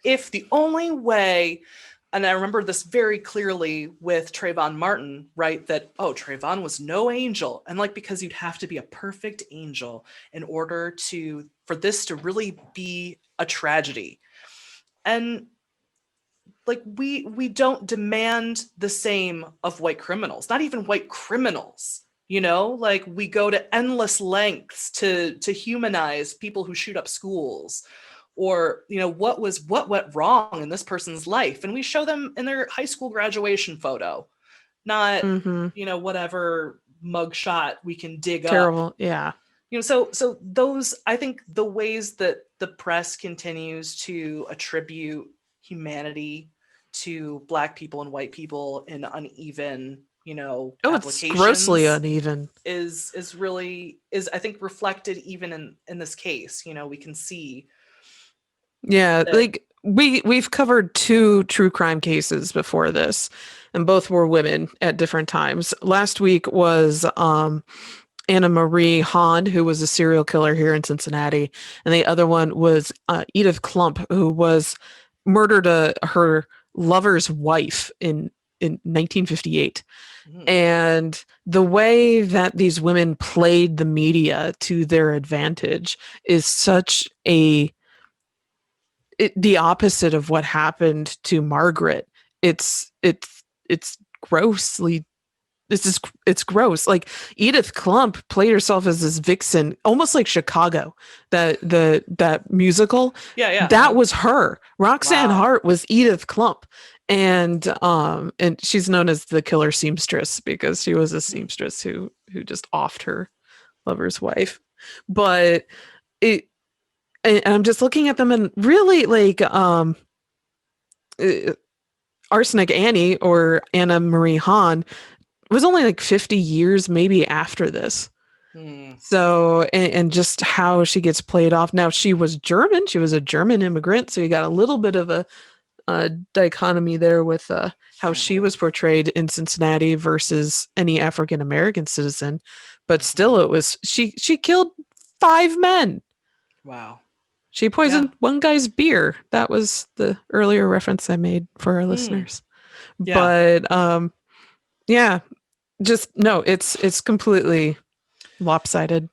if the only way, and I remember this very clearly with Trayvon Martin, right? That, oh, Trayvon was no angel. And like, because you'd have to be a perfect angel in order for this to really be a tragedy. And like, we don't demand the same of white criminals, not even white criminals. Like, we go to endless lengths to humanize people who shoot up schools, or what went wrong in this person's life, and we show them in their high school graduation photo, not Mm-hmm. whatever mugshot we can dig up. Terrible. Yeah. So those, I think, the ways that the press continues to attribute humanity to Black people and white people in uneven Oh, it's grossly applications uneven. is really, is, I think, reflected even in this case. We can see Yeah, that. like we've covered two true crime cases before this, and both were women at different times. Last week was Anna Marie Hahn, who was a serial killer here in Cincinnati, and the other one was Edith Klump, who was murdered her lover's wife in 1958. Mhm. And the way that these women played the media to their advantage is such the opposite of what happened to Margaret. It's grossly it's gross. Like Edith Klump played herself as this vixen, almost like Chicago, that musical. Yeah, yeah. That was her. Roxanne Wow. Hart was Edith Klump, and she's known as the killer seamstress because she was a Mhm. seamstress who just offed her lover's wife. But it and I'm just looking at them and really like uh, Arsenic Annie or Anna Marie Hahn was only like 50 years maybe after this. Hmm. So and just how she gets played off. Now she was German, she was a German immigrant, so you got a little bit of a dichotomy there with how she was portrayed in Cincinnati versus any African American citizen. But Mhm. still, it was she killed 5 men. Wow. She poisoned one guy's beer. That was the earlier reference I made for our listeners. Yeah. But yeah, just no, it's completely lopsided.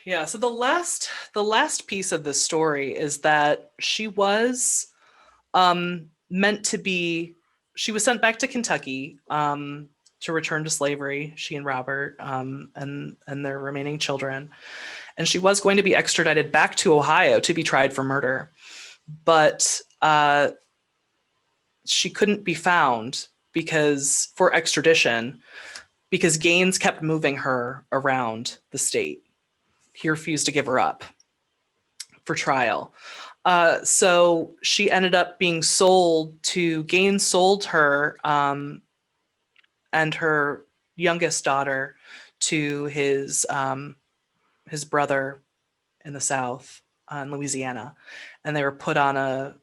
Yeah. So the last piece of this story is that she was meant to be. She was sent back to Kentucky to return to slavery. She and Robert and their remaining children, and she was going to be extradited back to Ohio to be tried for murder, but she couldn't be found because for extradition because Gaines kept moving her around the state. He refused to give her up for trial. So she ended up being sold to Gaines sold her and her youngest daughter to his brother in the South in Louisiana, and they were put on a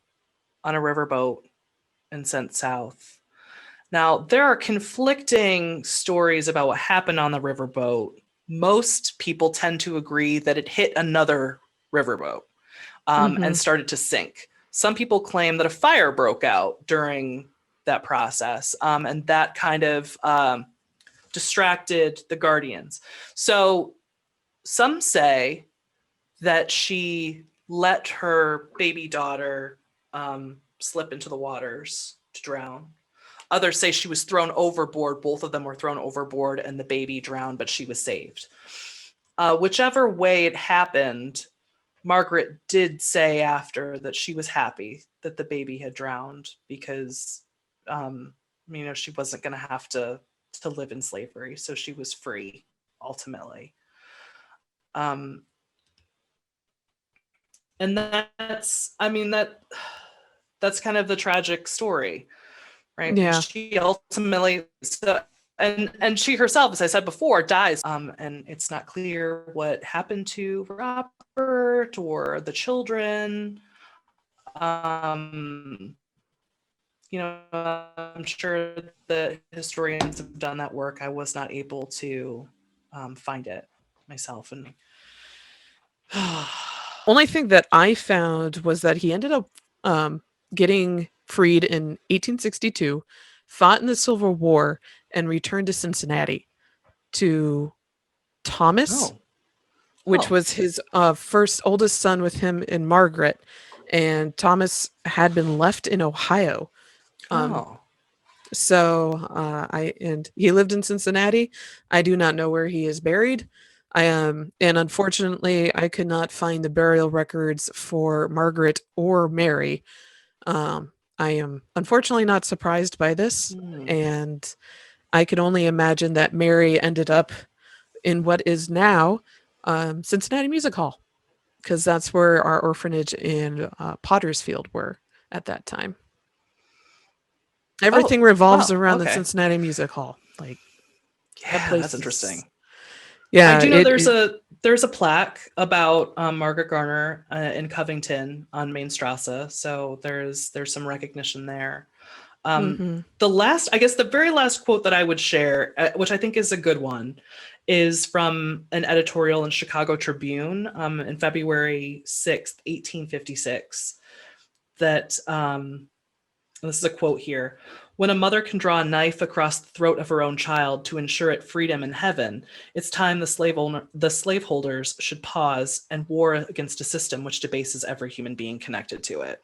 riverboat and sent south. Now, there are conflicting stories about what happened on the riverboat. Most people tend to agree that it hit another riverboat and started to sink. Some people claim that a fire broke out during that process, and that kind of distracted the Guardians. So some say that she let her baby daughter slip into the waters to drown. Others say she was thrown overboard. Both of them were thrown overboard and the baby drowned, but she was saved. Whichever way it happened, Margaret did say after that she was happy that the baby had drowned because, she wasn't going to have to live in slavery. So she was free ultimately. And that's kind of the tragic story, right? Yeah. She ultimately and she herself, as I said before, dies. And it's not clear what happened to Robert or the children. I'm sure the historians have done that work. I was not able to find it myself. And Only thing that I found was that he ended up getting freed in 1862, fought in the Civil War, and returned to Cincinnati to Thomas, which was his first oldest son with him and Margaret. And Thomas had been left in Ohio. So he lived in Cincinnati. I do not know where he is buried. And unfortunately, I could not find the burial records for Margaret or Mary. I am unfortunately not surprised by this, and I can only imagine that Mary ended up in what is now Cincinnati Music Hall, because that's where our orphanage in Pottersfield were at that time. Everything revolves around the Cincinnati Music Hall. Like, yeah, that's interesting. Yeah, I do know there's a plaque about Margaret Garner in Covington on Main Strasse, so there's some recognition there. The very last quote that I would share, which I think is a good one, is from an editorial in Chicago Tribune in February 6th, 1856. That this is a quote here. When a mother can draw a knife across the throat of her own child to ensure it freedom in heaven, it's time the slaveholders should pause and war against a system which debases every human being connected to it.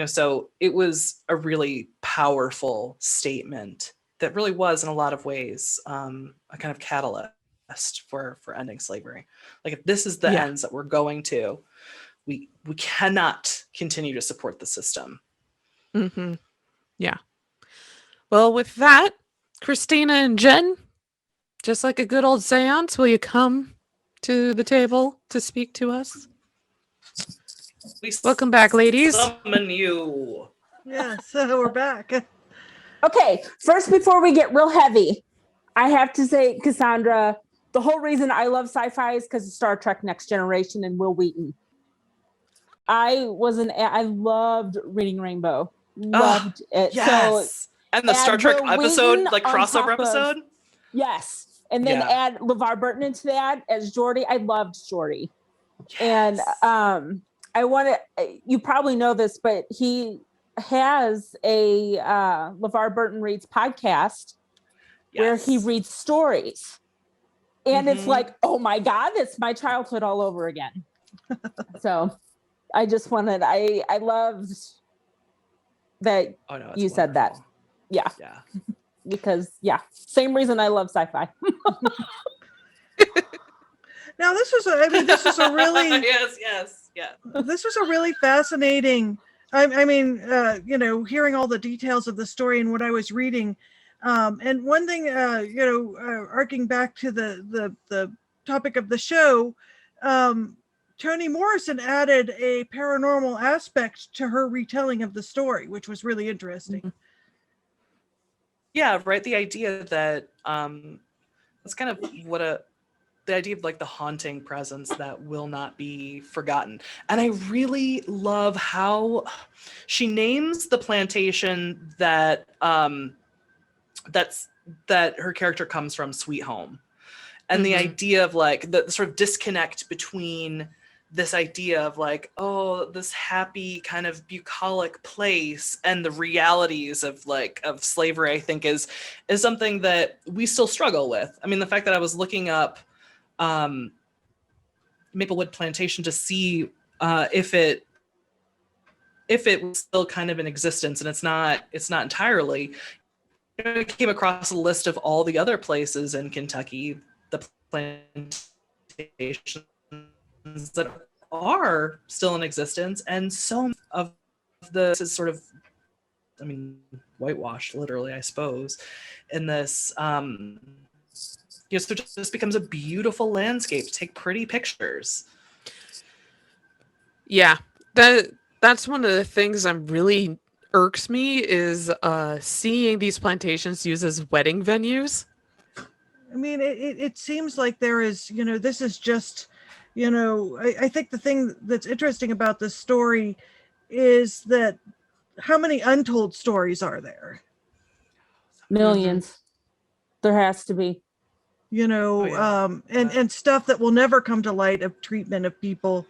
So it was a really powerful statement that really was, in a lot of ways, a kind of catalyst for ending slavery. Like, if this is the ends that we're going to, we cannot continue to support the system. Yeah. Well, with that, Christina and Jen, just like a good old seance, will you come to the table to speak to us? Welcome back, ladies. Summon you. Yes, we're back. Okay, first, before we get real heavy, I have to say, Cassandra, the whole reason I love sci-fi is because of Star Trek Next Generation and Will Wheaton. I loved Reading Rainbow. Loved it. Yes. So, and the Star Trek episode, like crossover episode. Yes. And then add LeVar Burton into that as Geordi. I loved Geordi. Yes. And I want to, you probably know this, but he has a LeVar Burton Reads podcast where he Yes. reads stories. And it's Mhm. like, oh my God, it's my childhood all over again. So I just wanted, I loved that Oh no, it's you said that. wonderful. Yeah. Yeah. Because, yeah, same reason I love sci-fi. Now this was this is a really yes. this was a really fascinating. I mean, hearing all the details of the story and what I was reading, and one thing, arcing back to the topic of the show, Toni Morrison added a paranormal aspect to her retelling of the story, which was really interesting. Yeah, right. The idea that that's kind of the idea of like the haunting presence that will not be forgotten. And I really love how she names the plantation that that her character comes from, Sweet Home. And the idea of like the sort of disconnect between this idea of like, oh, this happy kind of bucolic place and the realities of slavery, I think is something that we still struggle with. I mean, the fact that I was looking up Maplewood Plantation to see if it was still kind of in existence, and it's not entirely. I came across a list of all the other places in Kentucky, the plantations that are still in existence, and so much of this is sort of, I mean, whitewashed, literally, I suppose, in this. So it just becomes a beautiful landscape to take pretty pictures. Yeah, that's one of the things I'm really irks me is seeing these plantations used as wedding venues. I mean, it seems like there is, this is just, I think the thing that's interesting about this story is that how many untold stories are there? Millions. There has to be. And stuff that will never come to light of treatment of people,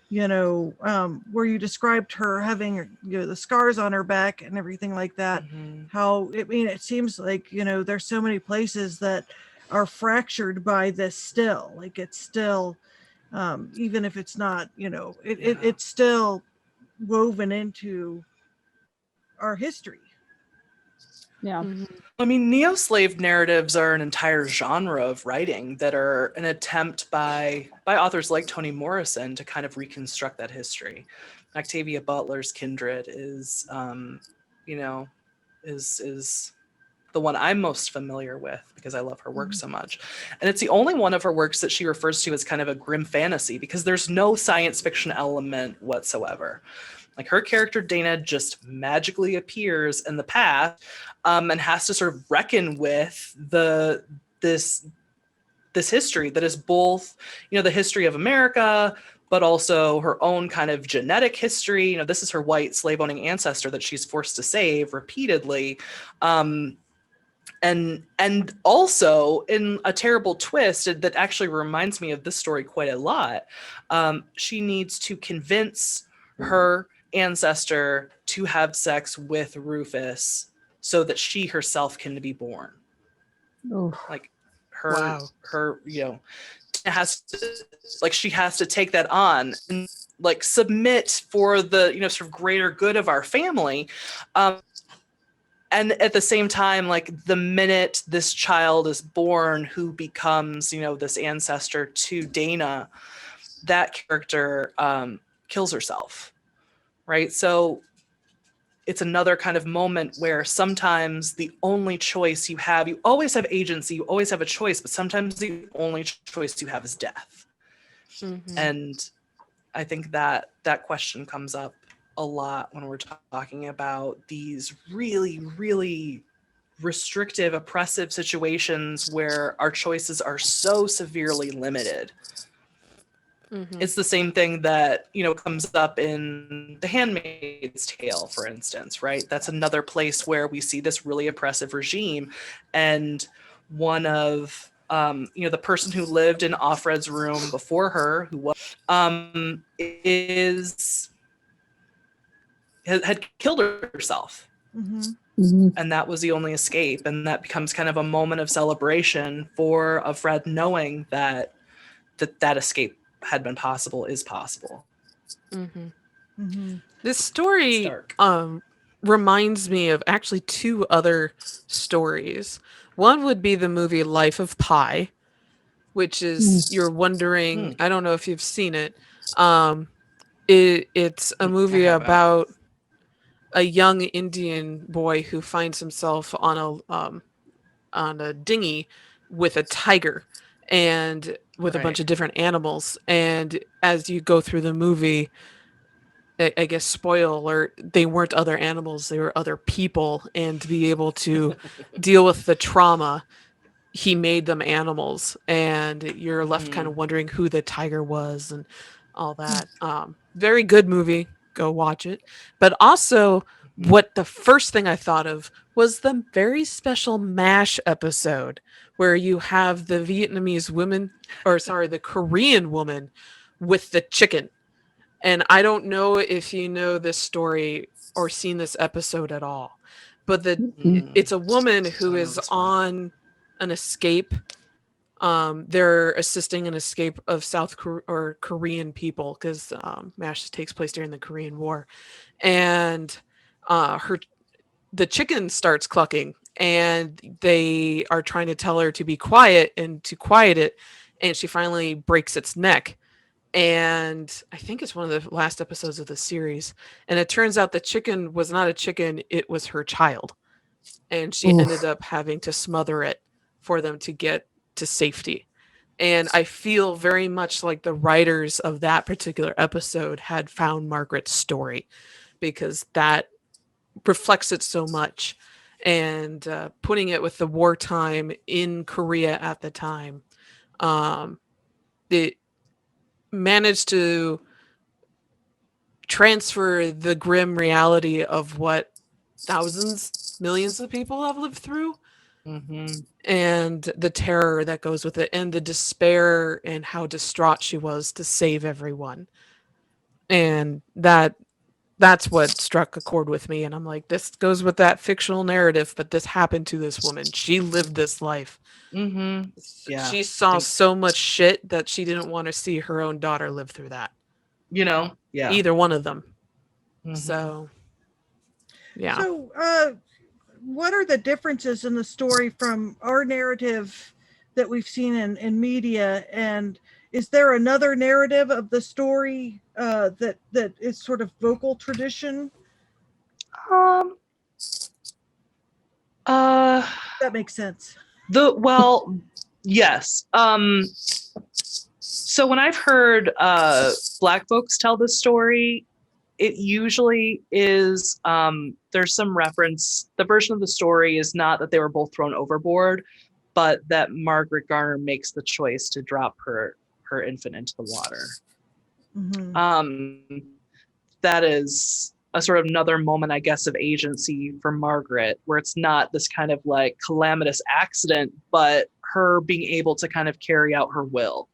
where you described her having, the scars on her back and everything like that. How, it seems like, there's so many places that are fractured by this still. Like it's still, even if it's not, it's still woven into our history. Yeah. I mean, neo-slave narratives are an entire genre of writing that are an attempt by authors like Toni Morrison to kind of reconstruct that history. Octavia Butler's Kindred is the one I'm most familiar with because I love her work so much. And it's the only one of her works that she refers to as kind of a grim fantasy because there's no science fiction element whatsoever. Like her character Dana just magically appears in the past and has to sort of reckon with this history that is both, the history of America, but also her own kind of genetic history. This is her white slave owning ancestor that she's forced to save repeatedly. And also in a terrible twist that actually reminds me of this story quite a lot, she needs to convince her ancestor to have sex with Rufus so that she herself can be born. Oof. Like her, has to, like she has to take that on and like submit for the sort of greater good of our family. And at the same time, like the minute this child is born, who becomes, this ancestor to Dana, that character kills herself, right? So it's another kind of moment where sometimes the only choice you have, you always have agency, you always have a choice, but sometimes the only choice you have is death. And I think that question comes up a lot when we're talking about these really, really restrictive, oppressive situations where our choices are so severely limited. It's the same thing that, comes up in The Handmaid's Tale, for instance, right? That's another place where we see this really oppressive regime. And one of The person who lived in Offred's room before her, who was, had killed herself. And that was the only escape. And that becomes kind of a moment of celebration for Fred, knowing that escape had been possible, is possible. This story reminds me of actually two other stories. One would be the movie Life of Pi, which is, you're wondering, I don't know if you've seen it. It's a movie about a young Indian boy who finds himself on a dinghy with a tiger and with a bunch of different animals. And as you go through the movie, I guess, spoiler alert, they weren't other animals, they were other people. And to be able to deal with the trauma, he made them animals. And you're left kind of wondering who the tiger was and all that. Very good movie. Go watch it. But also, what the first thing I thought of was the very special MASH episode where you have the Vietnamese woman, or sorry, the Korean woman with the chicken. And I don't know if you know this story or seen this episode at all, but it's a woman who is on an escape. They're assisting an escape of Korean people, because MASH takes place during the Korean War, and the chicken starts clucking, and they are trying to tell her to be quiet and to quiet it, and she finally breaks its neck. And I think it's one of the last episodes of the series. And it turns out the chicken was not a chicken, it was her child. And she ended up having to smother it for them to get to safety. And I feel very much like the writers of that particular episode had found Margaret's story, because that reflects it so much. And putting it with the wartime in Korea at the time, it managed to transfer the grim reality of what thousands, millions of people have lived through, and the terror that goes with it, and the despair, and how distraught she was to save everyone. And that's what struck a chord with me. And I'm like, this goes with that fictional narrative, but this happened to this woman. She lived this life. She saw so much shit that she didn't want to see her own daughter live through that. Either one of them. So, yeah. So, what are the differences in the story from our narrative that we've seen in media? And is there another narrative of the story that is sort of vocal tradition? That makes sense. Yes. So when I've heard Black folks tell this story, it usually is, there's some reference. The version of the story is not that they were both thrown overboard, but that Margaret Garner makes the choice to drop her infant into the water. That is a sort of another moment, I guess, of agency for Margaret, where it's not this kind of like calamitous accident, but her being able to kind of carry out her will,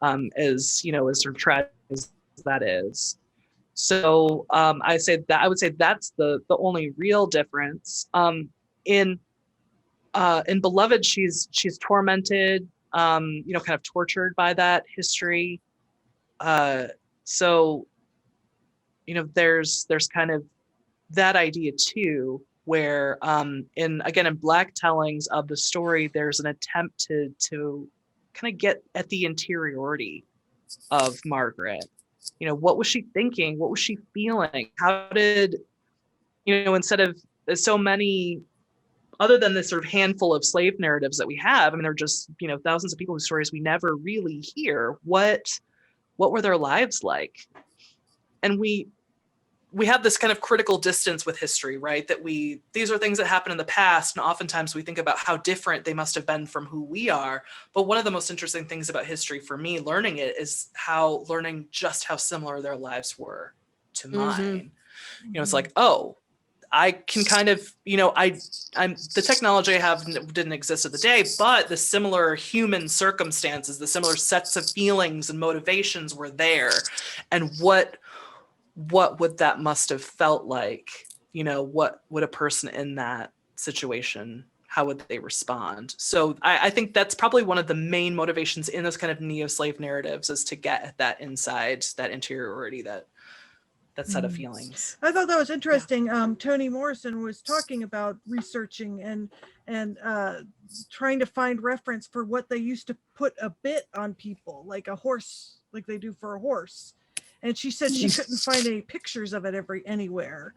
as sort of tragic as that is. So I would say that's the only real difference. In Beloved, she's tormented, kind of tortured by that history. So there's kind of that idea too, where in Black tellings of the story, there's an attempt to kind of get at the interiority of Margaret. What was she thinking? What was she feeling? How did, instead of so many, other than this sort of handful of slave narratives that we have, I mean, there are just, thousands of people whose stories we never really hear. What were their lives like? And we have this kind of critical distance with history, right? That these are things that happened in the past, and oftentimes we think about how different they must have been from who we are. But one of the most interesting things about history for me, learning it, is learning just how similar their lives were to mine. It's like, oh, I can kind of, I'm the technology I have didn't exist at the day, but the similar human circumstances, the similar sets of feelings and motivations were there. And what would that must have felt like? What would a person in that situation, how would they respond? So I think that's probably one of the main motivations in those kind of neo-slave narratives, is to get at that inside, that interiority, that set of feelings. I thought that was interesting. Toni Morrison was talking about researching and trying to find reference for what they used to put a bit on people, like a horse, like they do for a horse. And she said she couldn't find any pictures of it anywhere.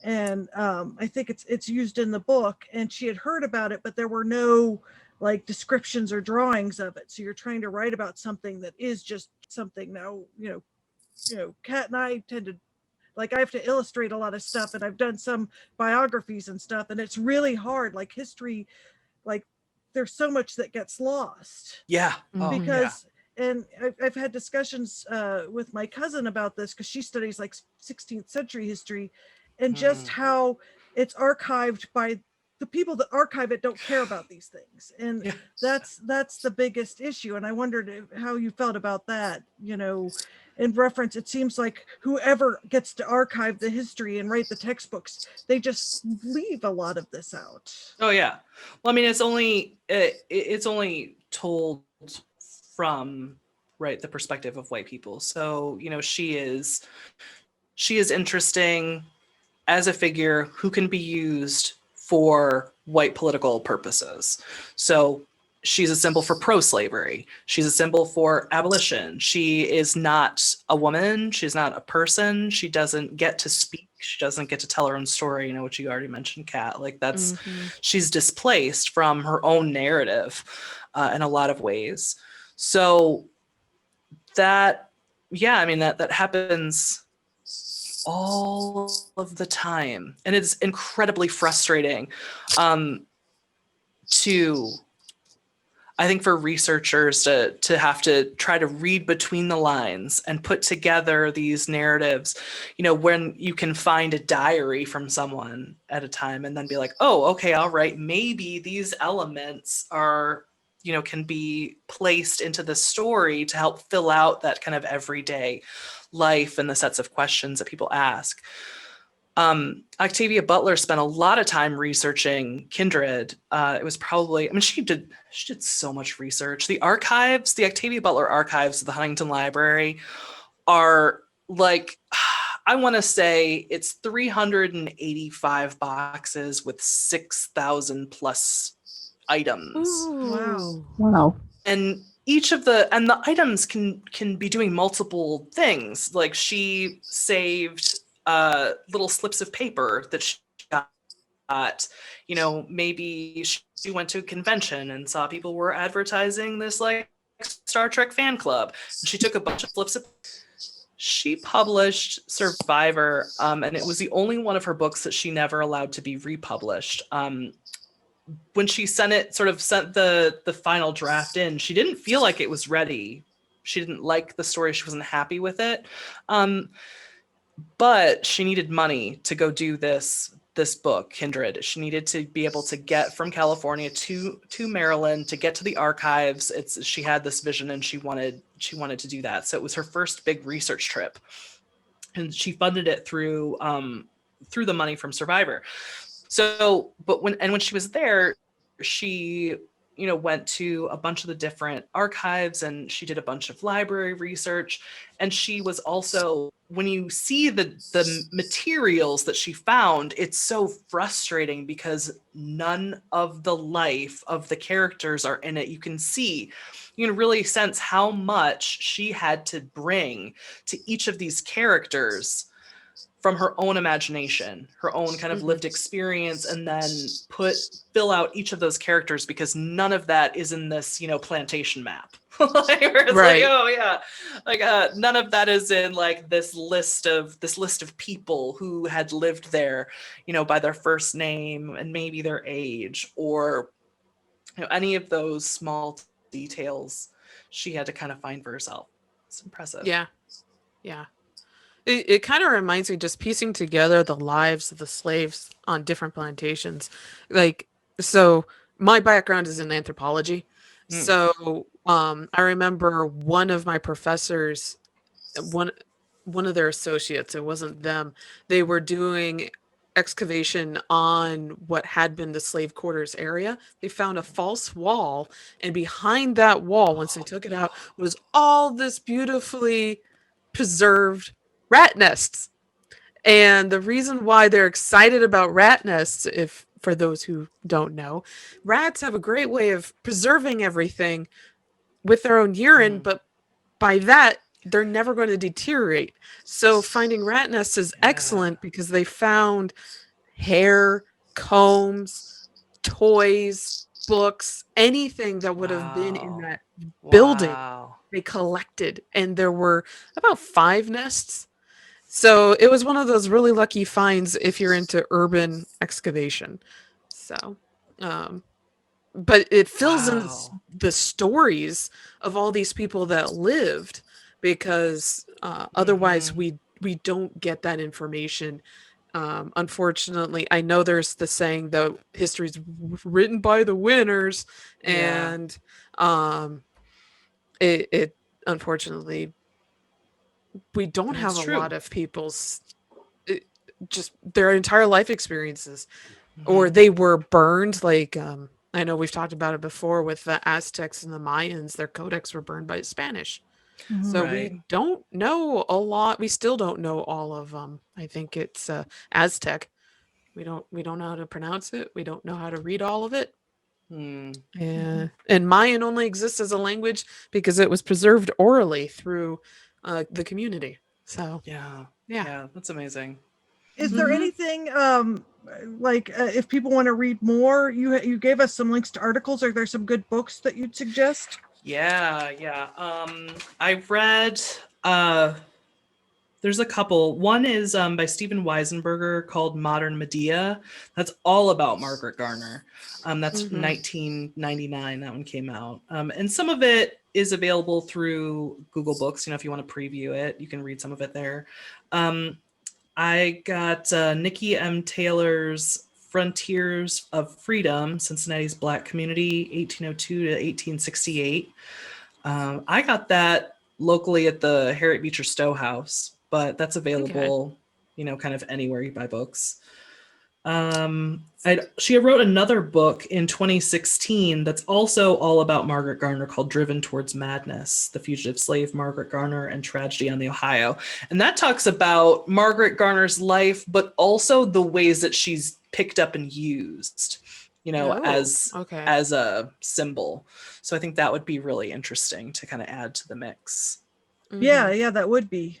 And I think it's used in the book, and she had heard about it, but there were no like descriptions or drawings of it. So you're trying to write about something that is just something. Now, Kat and I tend to, like, I have to illustrate a lot of stuff, and I've done some biographies and stuff, and it's really hard. Like history, like there's so much that gets lost. Yeah. Because, and I've had discussions with my cousin about this, because she studies like 16th century history, and just how it's archived by the people that archive it don't care about these things. And that's the biggest issue. And I wondered how you felt about that, in reference. It seems like whoever gets to archive the history and write the textbooks, they just leave a lot of this out. Oh yeah. Well, I mean, it's only told from the perspective of white people. So, she is interesting as a figure who can be used for white political purposes. So she's a symbol for pro-slavery. She's a symbol for abolition. She is not a woman. She's not a person. She doesn't get to speak. She doesn't get to tell her own story, which you already mentioned, Kat. Like that's, she's displaced from her own narrative in a lot of ways. So that, that happens all of the time. And it's incredibly frustrating I think for researchers to have to try to read between the lines and put together these narratives, when you can find a diary from someone at a time and then be like, oh, okay, all right, maybe these elements are, can be placed into the story to help fill out that kind of everyday life and the sets of questions that people ask. Octavia Butler spent a lot of time researching Kindred. It was probably, she did so much research. The archives, the Octavia Butler archives of the Huntington Library are like, I want to say it's 385 boxes with 6,000 plus items. Ooh. Wow. And each of the items can be doing multiple things. Like she saved little slips of paper that she got, maybe she went to a convention and saw people were advertising this like Star Trek fan club. She took a bunch of slips of, she published Survivor, and it was the only one of her books that she never allowed to be republished. When she sent the final draft in, she didn't feel like it was ready. She didn't like the story. She wasn't happy with it. But she needed money to go do this book, Kindred. She needed to be able to get from California to Maryland to get to the archives. She had this vision and she wanted to do that. So it was her first big research trip, and she funded it through the money from Survivor. So, but when she was there, she went to a bunch of the different archives and she did a bunch of library research. And she was also, when you see the materials that she found, it's so frustrating because none of the life of the characters are in it. You can really sense how much she had to bring to each of these characters from her own imagination, her own kind of lived experience, and then fill out each of those characters, because none of that is in this, plantation map. Right. Like, oh yeah. Like none of that is in like this list of people who had lived there, by their first name and maybe their age, or any of those small details she had to kind of find for herself. It's impressive. Yeah. it kind of reminds me, just piecing together the lives of the slaves on different plantations. Like, so my background is in anthropology. Mm. So I remember one of my professors, one one of their associates, it wasn't them, they were doing excavation on what had been the slave quarters area. They found a false wall, and behind that wall, once they took it out, was all this beautifully preserved rat nests. And the reason why they're excited about rat nests, if for those who don't know, rats have a great way of preserving everything with their own urine, but by that, they're never going to deteriorate. So finding rat nests is excellent because they found hair, combs, toys, books, anything that would have been in that building. Wow. They collected, and there were about 5 nests. So it was one of those really lucky finds if you're into urban excavation. So, but it fills in Wow. the stories of all these people that lived, because otherwise we don't get that information. Unfortunately, I know there's the saying that history's written by the winners, Yeah. and it unfortunately we don't have That's a true. lot of people's just their entire life experiences, or Mhm. they were burned. Like I know we've talked about it before with the Aztecs and the Mayans, their codex were burned by Spanish. So Right. we don't know a lot. We still don't know all of I think it's Aztec. We don't know how to pronounce it. We don't know how to read all of it. Hmm. Yeah. And Mayan only exists as a language because it was preserved orally through the community. So Yeah. yeah. Yeah. That's amazing. Is there Mhm. anything like if people want to read more, you gave us some links to articles. Are there some good books that you'd suggest? Yeah. Yeah. I read. There's a couple. One is by Stephen Weisenberger called Modern Medea. That's all about Margaret Garner. That's Mhm. 1999. That one came out. And some of it is available through Google Books. If you want to preview it, you can read some of it there. I got Nikki M. Taylor's Frontiers of Freedom, Cincinnati's Black Community, 1802 to 1868. I got that locally at the Harriet Beecher Stowe House, but that's available, kind of anywhere you buy books. She wrote another book in 2016 that's also all about Margaret Garner called Driven Towards Madness, The Fugitive Slave Margaret Garner and Tragedy on the Ohio. And that talks about Margaret Garner's life, but also the ways that she's picked up and used, as okay. a symbol. So I think that would be really interesting to kind of add to the mix. Yeah, Mhm. yeah, that would be.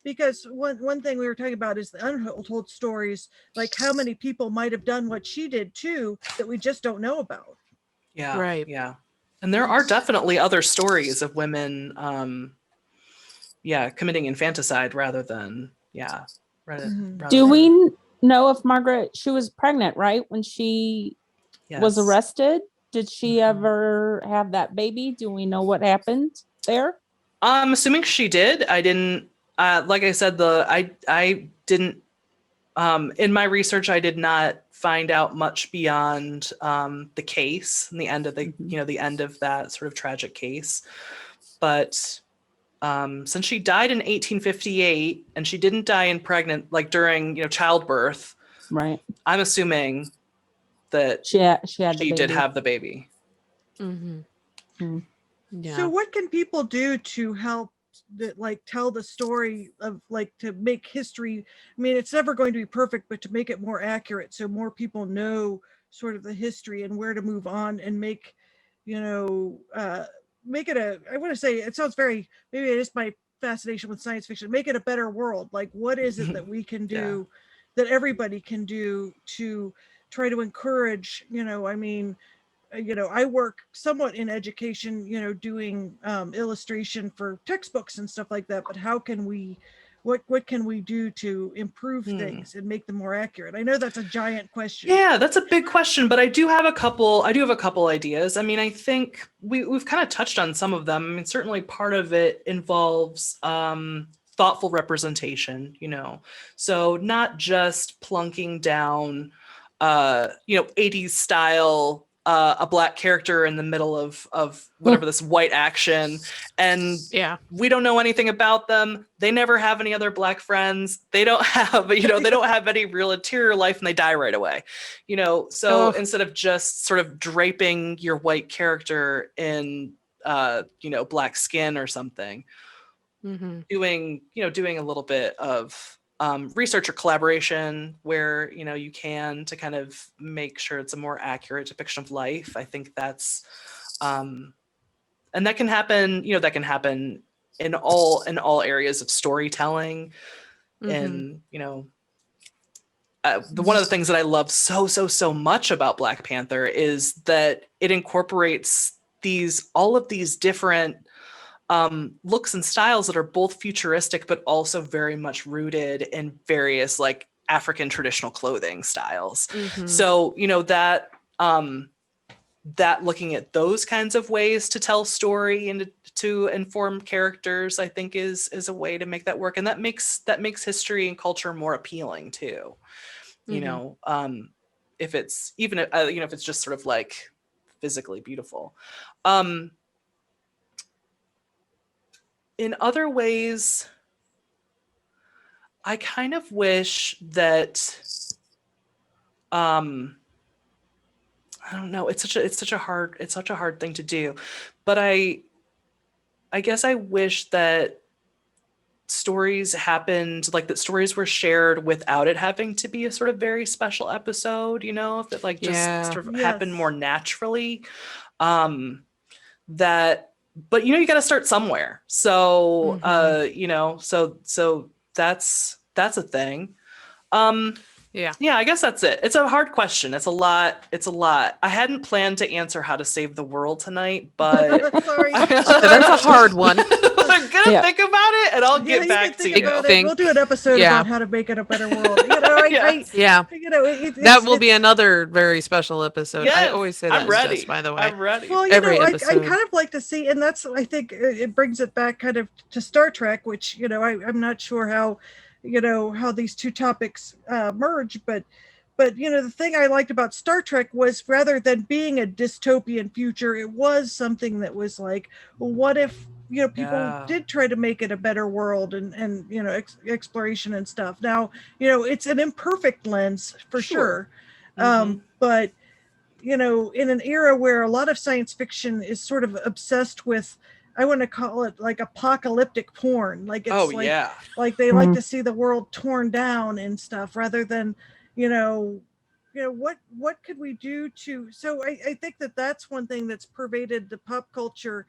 Because one thing we were talking about is the untold stories, like how many people might have done what she did too that we just don't know about. Yeah, Right. yeah. And there are definitely other stories of women, committing infanticide rather than, Mhm. rather Do than, we know if Margaret, she was pregnant, right? When she was yes. arrested? Did she Mhm. ever have that baby? Do we know what happened there? I'm assuming she did. I didn't, like I said, I didn't, in my research, I did not find out much beyond the case and the end of the end of that sort of tragic case. But since she died in 1858 and she didn't die in pregnant, like during, childbirth, Right. I'm assuming that She had the she did baby. have the baby. Mhm. Hmm. So Yeah. what can people do to help tell the story of to make history? I mean, it's never going to be perfect, but to make it more accurate so more people know sort of the history and where to move on and make, make it I want to say it sounds very, maybe it is my fascination with science fiction, make it a better world. Like what is it that we can Yeah. do that everybody can do to try to encourage, I mean, I work somewhat in education, doing illustration for textbooks and stuff like that. But how can we, what can we do to improve things and make them more accurate? I know that's a giant question. Yeah, that's a big question, but I do have a couple ideas. I mean, I think we've kind of touched on some of them. I mean, certainly part of it involves thoughtful representation, so not just plunking down 80s style a black character in the middle of whatever this white action, and we don't know anything about them. They never have any other black friends. They don't have they don't have any real interior life, and they die right away. So instead of just sort of draping your white character in black skin or something, doing a little bit of research or collaboration where you can, to kind of make sure it's a more accurate depiction of life. I think that's and that can happen in all areas of storytelling. And one of the things that I love so much about Black Panther is that it incorporates all of these different looks and styles that are both futuristic, but also very much rooted in various like African traditional clothing styles. So, that looking at those kinds of ways to tell story and to inform characters, I think is a way to make that work. And that makes history and culture more appealing too. If it's even, if it's just sort of like physically beautiful. In other ways, I kind of wish that I don't know, it's such a hard thing to do, but I guess I wish that stories happened, like that stories were shared without it having to be a sort of very special episode, if it like just sort of happened more naturally. But you got to start somewhere. So so that's a thing. Yeah, I guess that's it. It's a hard question. It's a lot. I hadn't planned to answer how to save the world tonight, but Sorry. That's a hard one. I'm gonna think about it, and I'll get back to you. We'll do an episode about how to make it a better world. That will be another very special episode. Yes, I always say that. I'm ready. By the way, I'm ready. Well, I kind of like to see, and that's, I think it brings it back kind of to Star Trek, which I'm not sure how these two topics merge, but the thing I liked about Star Trek was, rather than being a dystopian future, it was something that was like, well, what if people did try to make it a better world, and exploration and stuff. Now it's an imperfect lens for sure. But in an era where a lot of science fiction is sort of obsessed with, I want to call it like apocalyptic porn. Like it's like they like to see the world torn down and stuff, rather than, what could we do to, so I think that's one thing that's pervaded the pop culture,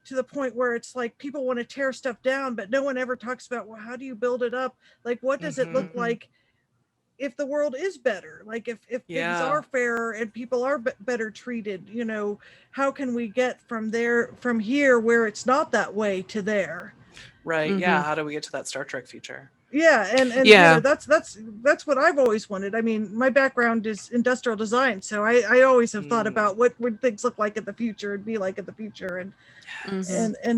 to the point where it's like people want to tear stuff down, but no one ever talks about, well, how do you build it up? Like, what does it look like if the world is better? Like if things are fairer and people are better treated, how can we get from here where it's not that way to there? Right. Yeah. How do we get to that Star Trek future? Yeah, and that's what I've always wanted. I mean, my background is industrial design, so I always have thought about what would things look like in the future and be like in the future, and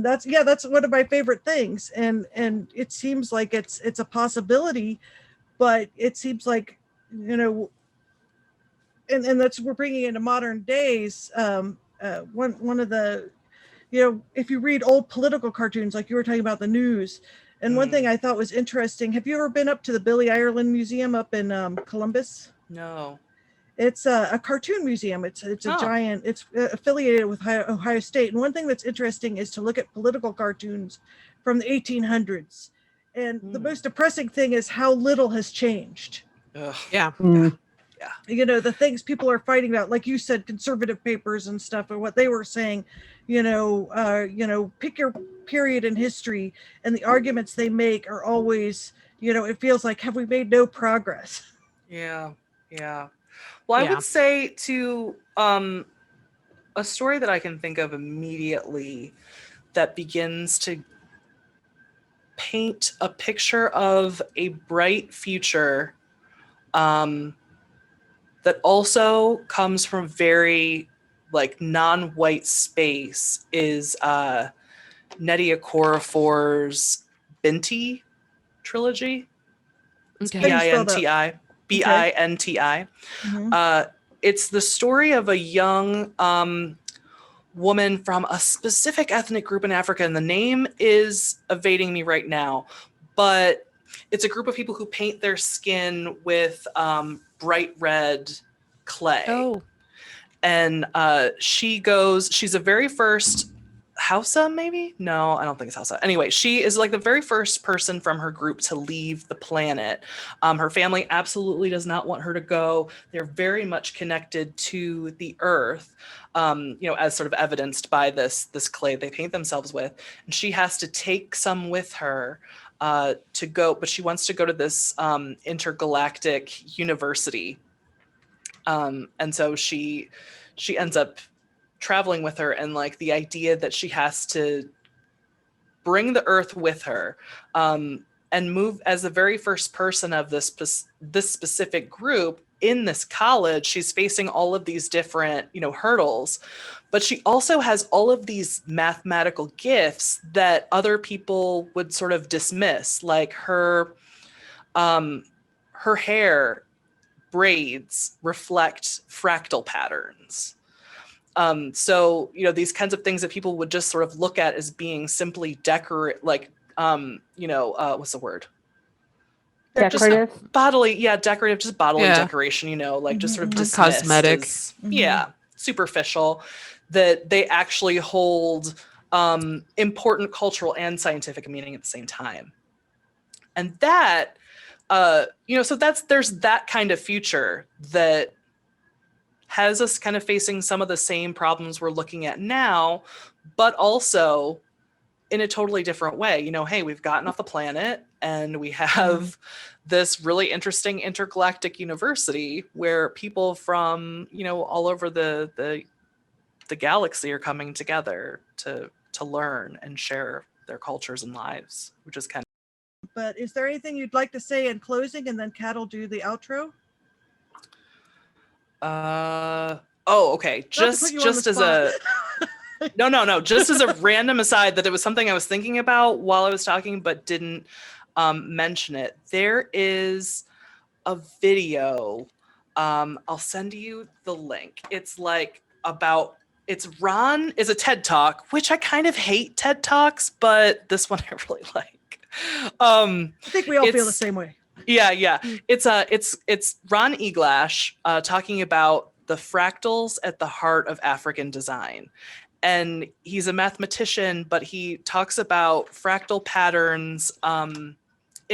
that's one of my favorite things. And it seems like it's a possibility, but it seems like and that's, we're bringing into modern days. One of the if you read old political cartoons, like you were talking about the news. And one thing I thought was interesting, have you ever been up to the Billy Ireland Museum up in Columbus? No. It's a cartoon museum. It's a giant, it's affiliated with Ohio State. And one thing that's interesting is to look at political cartoons from the 1800s. And the most depressing thing is how little has changed. Yeah. The things people are fighting about, like you said, conservative papers and stuff, and what they were saying, pick your period in history, and the arguments they make are always, it feels like, have we made no progress? Yeah. Well, I would say to a story that I can think of immediately that begins to paint a picture of a bright future that also comes from very like non-white space is Nedia Coraphor's Binti. Trilogy. Okay. How do you spell that? Binti. Binti. Mhm. It's the story of a young woman from a specific ethnic group in Africa, and the name is evading me right now, but it's a group of people who paint their skin with bright red clay. Oh, And she's the very first Hausa, maybe? No, I don't think it's Hausa. Anyway, she is like the very first person from her group to leave the planet. Her family absolutely does not want her to go. They're very much connected to the earth, as sort of evidenced by this clay they paint themselves with. And she has to take some with her to go, but she wants to go to this intergalactic university. And so she ends up traveling with her, and like the idea that she has to bring the earth with her, and move as the very first person of this specific group in this college. She's facing all of these different hurdles, but she also has all of these mathematical gifts that other people would sort of dismiss, like her hair braids reflect fractal patterns. So these kinds of things that people would just sort of look at as being simply decorate, like what's the word? Decorative. Just bodily, decorative, just bodily Yeah. decoration. Like just sort of Mhm. dismissed Cosmetic. as, Mhm. superficial. That they actually hold important cultural and scientific meaning at the same time, and that. So there's that kind of future that has us kind of facing some of the same problems we're looking at now, but also in a totally different way. Hey, we've gotten off the planet and we have this really interesting intergalactic university where people from, all over the galaxy are coming together to learn and share their cultures and lives, which is kind of. But is there anything you'd like to say in closing, and then Kat will do the outro? Okay. Not to put you on the Just as spot. no, just as a random aside, that it was something I was thinking about while I was talking, but didn't mention it. There is a video. I'll send you the link. It's like Ron is a TED Talk, which I kind of hate TED Talks, but this one I really like. I think we all feel the same way. Yeah. It's Ron Eglash talking about the fractals at the heart of African design. And he's a mathematician, but he talks about fractal patterns in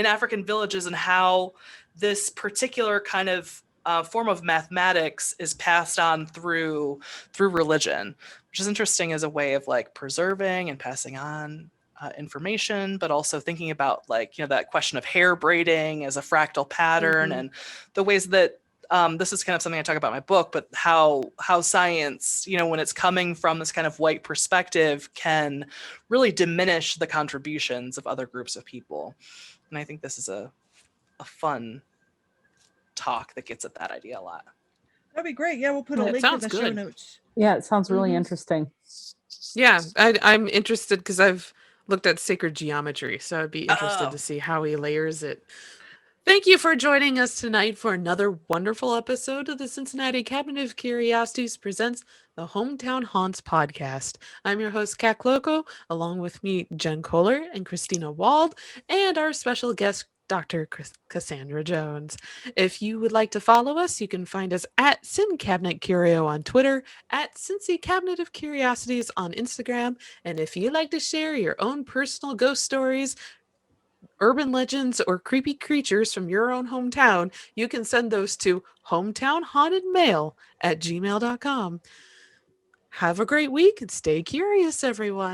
African villages and how this particular kind of form of mathematics is passed on through religion, which is interesting as a way of like preserving and passing on information, but also thinking about like that question of hair braiding as a fractal pattern, and the ways that this is kind of something I talk about in my book, but how science, when it's coming from this kind of white perspective, can really diminish the contributions of other groups of people. And I think this is a fun talk that gets at that idea a lot. That'd be great. Yeah, we'll put a That link in sounds the show good. notes. Yeah, it sounds really Mhm. interesting. Yeah, I'm interested because I've looked at sacred geometry, so I'd be interested to see how he layers it. Thank you for joining us tonight for another wonderful episode of the Cincinnati Cabinet of Curiosities presents the Hometown Haunts podcast. I'm your host, Kat Kloko, along with me, Jen Kohler and Christina Wald, and our special guest, Dr. Cassandra Jones. If you would like to follow us, you can find us at Sin Cabinet Curio on Twitter, at Cincy Cabinet of Curiosities on Instagram, and if you'd like to share your own personal ghost stories, urban legends, or creepy creatures from your own hometown, you can send those to hometownhauntedmail@gmail.com. Have a great week and stay curious, everyone.